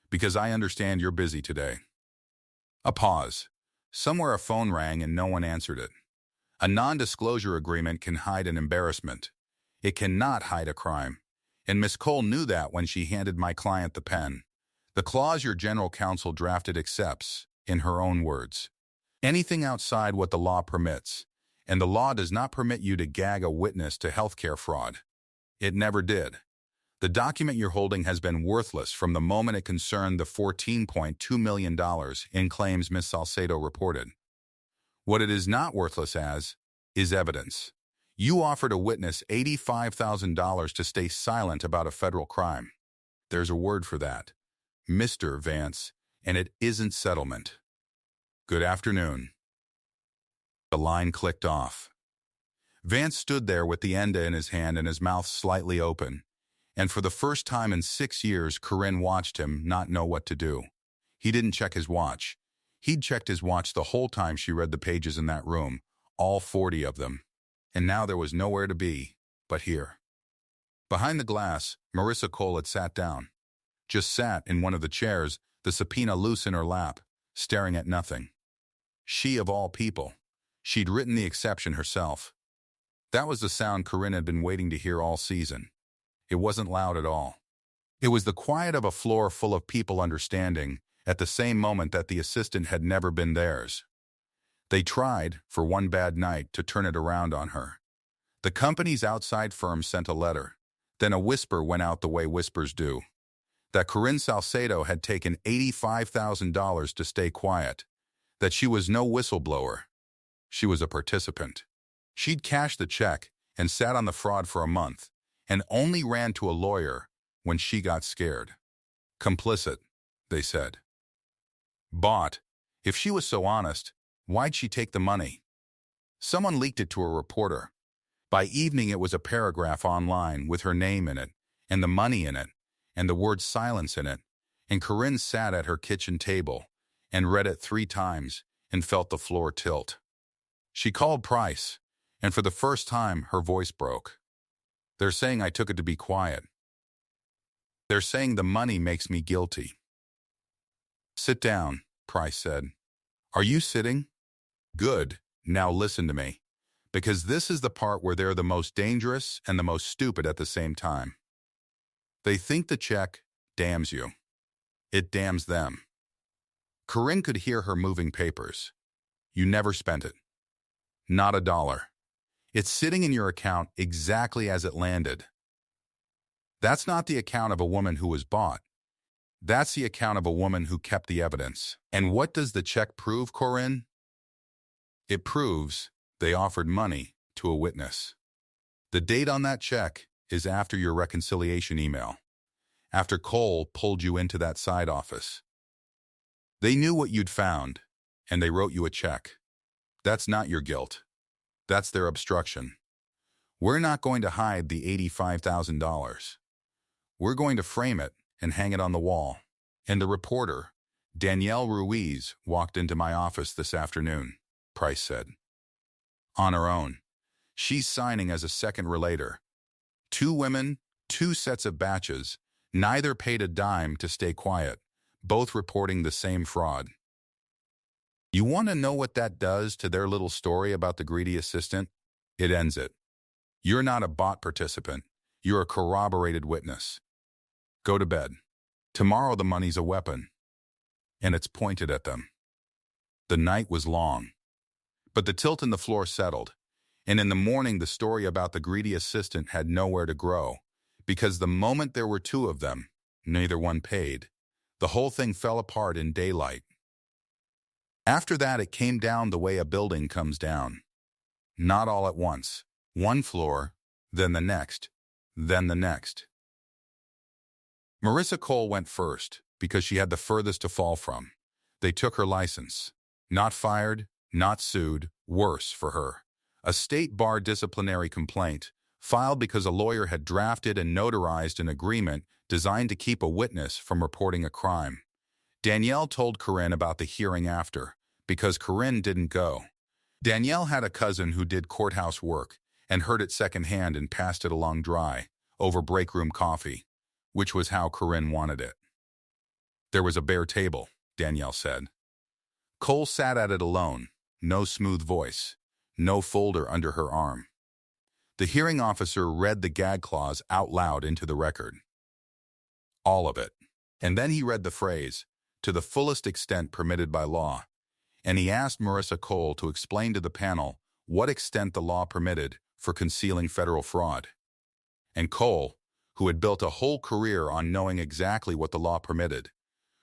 because I understand you're busy today." A pause. Somewhere a phone rang and no one answered it. A non-disclosure agreement can hide an embarrassment. It cannot hide a crime. And Miss Kohl knew that when she handed my client the pen. The clause your general counsel drafted accepts, in her own words, anything outside what the law permits, and the law does not permit you to gag a witness to healthcare fraud. It never did. The document you're holding has been worthless from the moment it concerned the $14.2 million in claims Miss Salcedo reported. What it is not worthless as is evidence. You offered a witness $85,000 to stay silent about a federal crime. There's a word for that, Mr. Vance, and it isn't settlement. Good afternoon. The line clicked off. Vance stood there with the NDA in his hand and his mouth slightly open, and for the first time in 6 years, Corinne watched him not know what to do. He didn't check his watch. He'd checked his watch the whole time she read the pages in that room, all 40 of them. And now there was nowhere to be but here. Behind the glass, Marissa Kohl had sat down. Just sat in one of the chairs, the subpoena loose in her lap, staring at nothing. She of all people. She'd written the exception herself. That was the sound Corinne had been waiting to hear all season. It wasn't loud at all. It was the quiet of a floor full of people understanding, at the same moment that the assistant had never been theirs. They tried, for one bad night, to turn it around on her. The company's outside firm sent a letter. Then a whisper went out the way whispers do, that Corinne Salcedo had taken $85,000 to stay quiet, that she was no whistleblower. She was a participant. She'd cashed the check and sat on the fraud for a month, and only ran to a lawyer when she got scared. Complicit, they said. Bought. If she was so honest, why'd she take the money? Someone leaked it to a reporter. By evening it was a paragraph online with her name in it, and the money in it, and the word silence in it, and Corinne sat at her kitchen table and read it 3 times and felt the floor tilt. She called Price, and for the first time her voice broke. They're saying I took it to be quiet. They're saying the money makes me guilty. Sit down, Price said. Are you sitting? Good. Now listen to me, because this is the part where they're the most dangerous and the most stupid at the same time. They think the check damns you. It damns them. Corinne could hear her moving papers. You never spent it. Not a dollar. It's sitting in your account exactly as it landed. That's not the account of a woman who was bought. That's the account of a woman who kept the evidence. And what does the check prove, Corinne? It proves they offered money to a witness. The date on that check is after your reconciliation email, after Kohl pulled you into that side office. They knew what you'd found, and they wrote you a check. That's not your guilt. That's their obstruction. We're not going to hide the $85,000. We're going to frame it and hang it on the wall. And the reporter, Danielle Ruiz, walked into my office this afternoon, Price said. On her own. She's signing as a second relator. 2 women, 2 sets of batches, neither paid a dime to stay quiet, both reporting the same fraud. You want to know what that does to their little story about the greedy assistant? It ends it. You're not a bot participant. You're a corroborated witness. Go to bed. Tomorrow the money's a weapon, and it's pointed at them. The night was long, but the tilt in the floor settled, and in the morning the story about the greedy assistant had nowhere to grow, because the moment there were 2 of them, neither one paid. The whole thing fell apart in daylight. After that, it came down the way a building comes down. Not all at once. 1 floor, then the next, then the next. Marissa Kohl went first because she had the furthest to fall from. They took her license. Not fired, not sued, worse for her. A state bar disciplinary complaint, filed because a lawyer had drafted and notarized an agreement designed to keep a witness from reporting a crime. Danielle told Corinne about the hearing after, because Corinne didn't go. Danielle had a cousin who did courthouse work and heard it secondhand and passed it along dry, over break room coffee, which was how Corinne wanted it. There was a bare table, Danielle said. Kohl sat at it alone, no smooth voice, no folder under her arm. The hearing officer read the gag clause out loud into the record. All of it. And then he read the phrase, to the fullest extent permitted by law, and he asked Marissa Kohl to explain to the panel what extent the law permitted for concealing federal fraud. And Kohl, who had built a whole career on knowing exactly what the law permitted,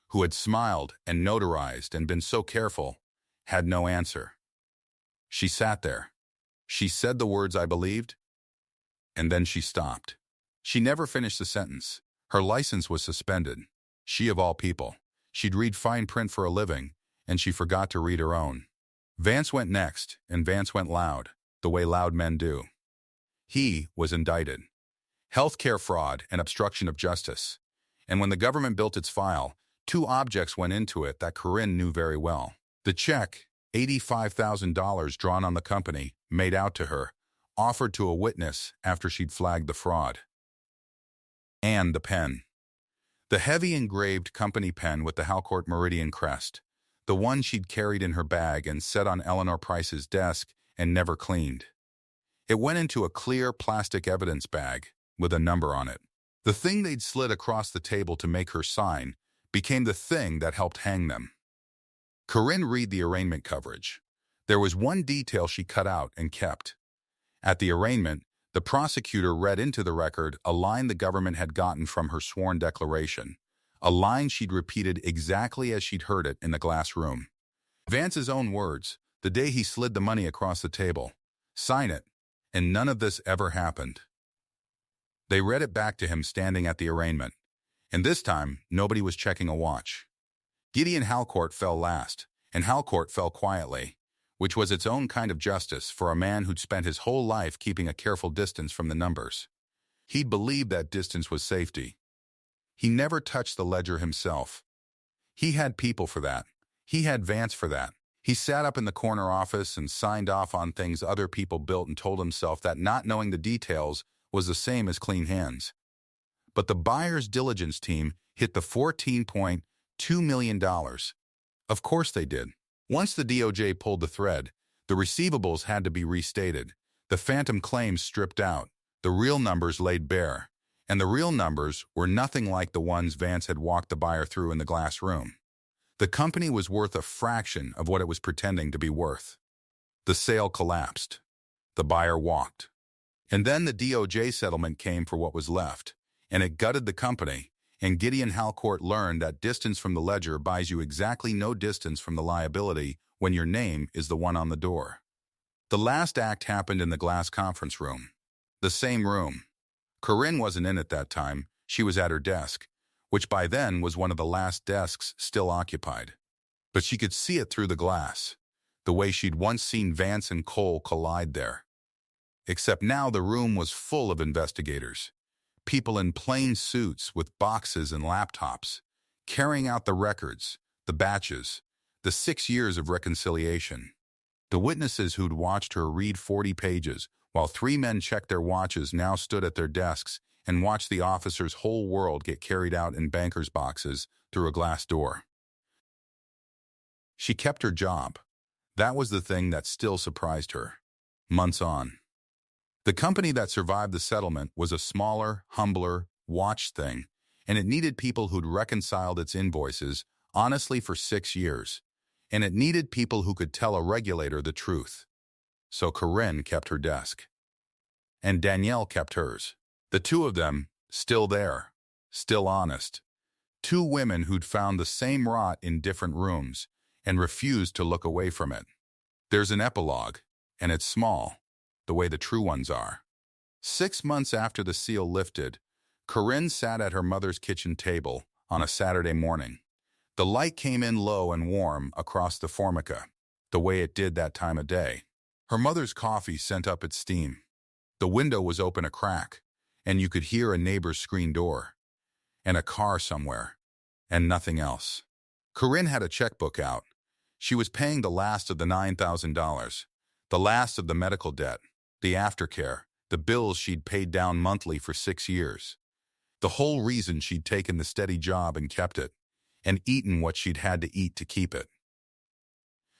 who had smiled and notarized and been so careful, had no answer. She sat there. She said the words I believed, and then she stopped. She never finished the sentence. Her license was suspended. She of all people. She'd read fine print for a living, and she forgot to read her own. Vance went next, and Vance went loud, the way loud men do. He was indicted. Healthcare fraud and obstruction of justice. And when the government built its file, 2 objects went into it that Corinne knew very well. The check, $85,000 drawn on the company, made out to her, offered to a witness after she'd flagged the fraud. And the pen. The heavy engraved company pen with the Halcourt Meridian crest, the one she'd carried in her bag and set on Eleanor Price's desk and never cleaned. It went into a clear plastic evidence bag with a number on it. The thing they'd slid across the table to make her sign became the thing that helped hang them. Corinne read the arraignment coverage. There was one detail she cut out and kept. At the arraignment, The prosecutor read into the record a line the government had gotten from her sworn declaration, a line she'd repeated exactly as she'd heard it in the glass room. Vance's own words, the day he slid the money across the table. Sign it, and none of this ever happened. They read it back to him standing at the arraignment, and this time nobody was checking a watch. Gideon Halcourt fell last, and Halcourt fell quietly, which was its own kind of justice for a man who'd spent his whole life keeping a careful distance from the numbers. He'd believed that distance was safety. He never touched the ledger himself. He had people for that. He had Vance for that. He sat up in the corner office and signed off on things other people built and told himself that not knowing the details was the same as clean hands. But the buyer's diligence team hit the $14.2 million. Of course they did. Once the DOJ pulled the thread, the receivables had to be restated, the phantom claims stripped out, the real numbers laid bare, and the real numbers were nothing like the ones Vance had walked the buyer through in the glass room. The company was worth a fraction of what it was pretending to be worth. The sale collapsed. The buyer walked. And then the DOJ settlement came for what was left, and it gutted the company, and Gideon Halcourt learned that distance from the ledger buys you exactly no distance from the liability when your name is the one on the door. The last act happened in the glass conference room. The same room. Corinne wasn't in at that time. She was at her desk, which by then was one of the last desks still occupied. But she could see it through the glass, the way she'd once seen Vance and Kohl collide there. Except now the room was full of investigators, people in plain suits with boxes and laptops, carrying out the records, the batches, the 6 years of reconciliation. The witnesses who'd watched her read 40 pages, while 3 men checked their watches, now stood at their desks and watched the officer's whole world get carried out in bankers' boxes through a glass door. She kept her job. That was the thing that still surprised her. Months on. The company that survived the settlement was a smaller, humbler, watched thing, and it needed people who'd reconciled its invoices honestly for 6 years, and it needed people who could tell a regulator the truth. So Corinne kept her desk. And Danielle kept hers. The two of them, still there, still honest. 2 women who'd found the same rot in different rooms and refused to look away from it. There's an epilogue, and it's small, the way the true ones are. 6 months after the seal lifted, Corinne sat at her mother's kitchen table on a Saturday morning. The light came in low and warm across the formica, the way it did that time of day. Her mother's coffee sent up its steam. The window was open a crack, and you could hear a neighbor's screen door, and a car somewhere, and nothing else. Corinne had a checkbook out. She was paying the last of the $9,000, the last of the medical debt, the aftercare, the bills she'd paid down monthly for 6 years. The whole reason she'd taken the steady job and kept it, and eaten what she'd had to eat to keep it.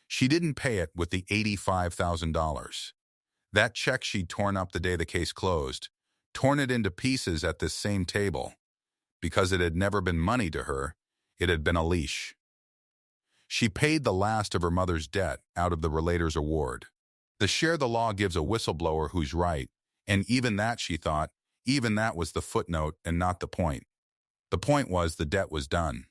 She didn't pay it with the $85,000. That check she'd torn up the day the case closed, torn it into pieces at this same table. Because it had never been money to her, it had been a leash. She paid the last of her mother's debt out of the relator's award. The share the law gives a whistleblower who's right, and even that, she thought, even that was the footnote and not the point. The point was the debt was done.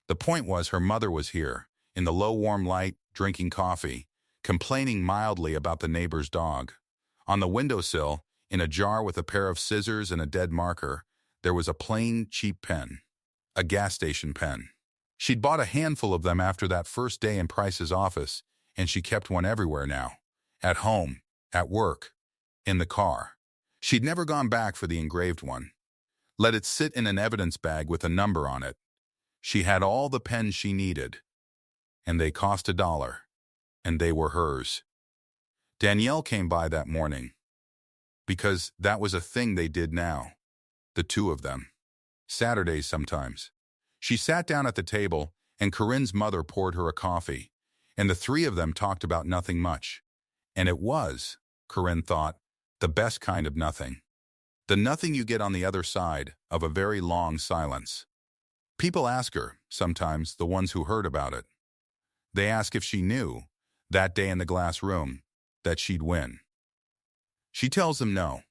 The point was her mother was here, in the low warm light, drinking coffee, complaining mildly about the neighbor's dog. On the windowsill, in a jar with a pair of scissors and a dead marker, there was a plain, cheap pen. A gas station pen. She'd bought a handful of them after that first day in Price's office, and she kept one everywhere now. At home, at work, in the car. She'd never gone back for the engraved one. Let it sit in an evidence bag with a number on it. She had all the pens she needed, and they cost $1, and they were hers. Danielle came by that morning, because that was a thing they did now, the two of them. Saturdays sometimes. She sat down at the table, and Corinne's mother poured her a coffee, and the 3 of them talked about nothing much. And it was, Corinne thought, the best kind of nothing. The nothing you get on the other side of a very long silence. People ask her, sometimes the ones who heard about it. They ask if she knew, that day in the glass room, that she'd win. She tells them no.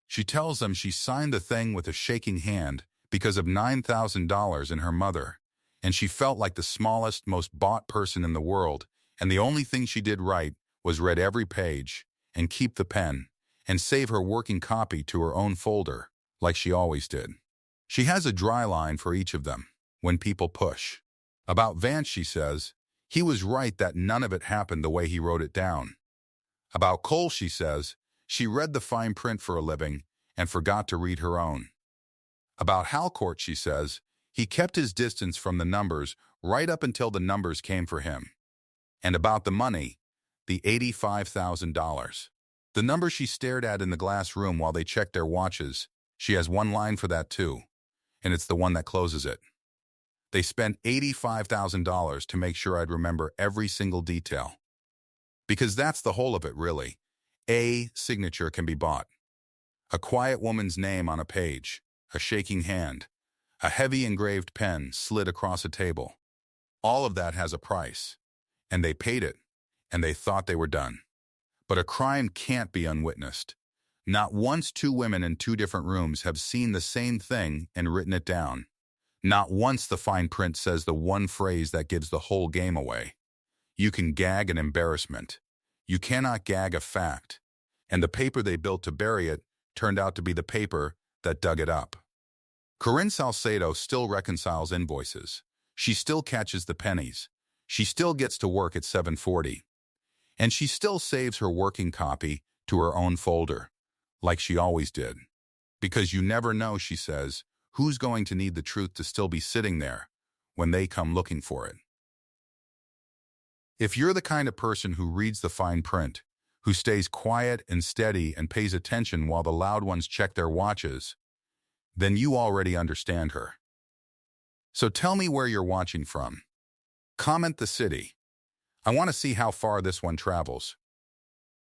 She tells them she signed the thing with a shaking hand because of $9,000 in her mother, and she felt like the smallest, most bought person in the world, and the only thing she did right was read every page and keep the pen and save her working copy to her own folder, like she always did. She has a dry line for each of them when people push. About Vance, she says, he was right that none of it happened the way he wrote it down. About Kohl, she says, she read the fine print for a living and forgot to read her own. About Halcourt, she says, he kept his distance from the numbers right up until the numbers came for him. And about the money, the $85,000. The number she stared at in the glass room while they checked their watches, she has one line for that too, and it's the one that closes it. They spent $85,000 to make sure I'd remember every single detail. Because that's the whole of it, really. A signature can be bought. A quiet woman's name on a page, a shaking hand, a heavy engraved pen slid across a table. All of that has a price. And they paid it, and they thought they were done. But a crime can't be unwitnessed. Not once two women in two different rooms have seen the same thing and written it down. Not once the fine print says the one phrase that gives the whole game away. You can gag an embarrassment. You cannot gag a fact. And the paper they built to bury it turned out to be the paper that dug it up. Corinne Salcedo still reconciles invoices. She still catches the pennies. She still gets to work at 7:40. And she still saves her working copy to her own folder, like she always did. Because you never know, she says, who's going to need the truth to still be sitting there when they come looking for it. If you're the kind of person who reads the fine print, who stays quiet and steady and pays attention while the loud ones check their watches, then you already understand her. So tell me where you're watching from. Comment the city. I want to see how far this one travels.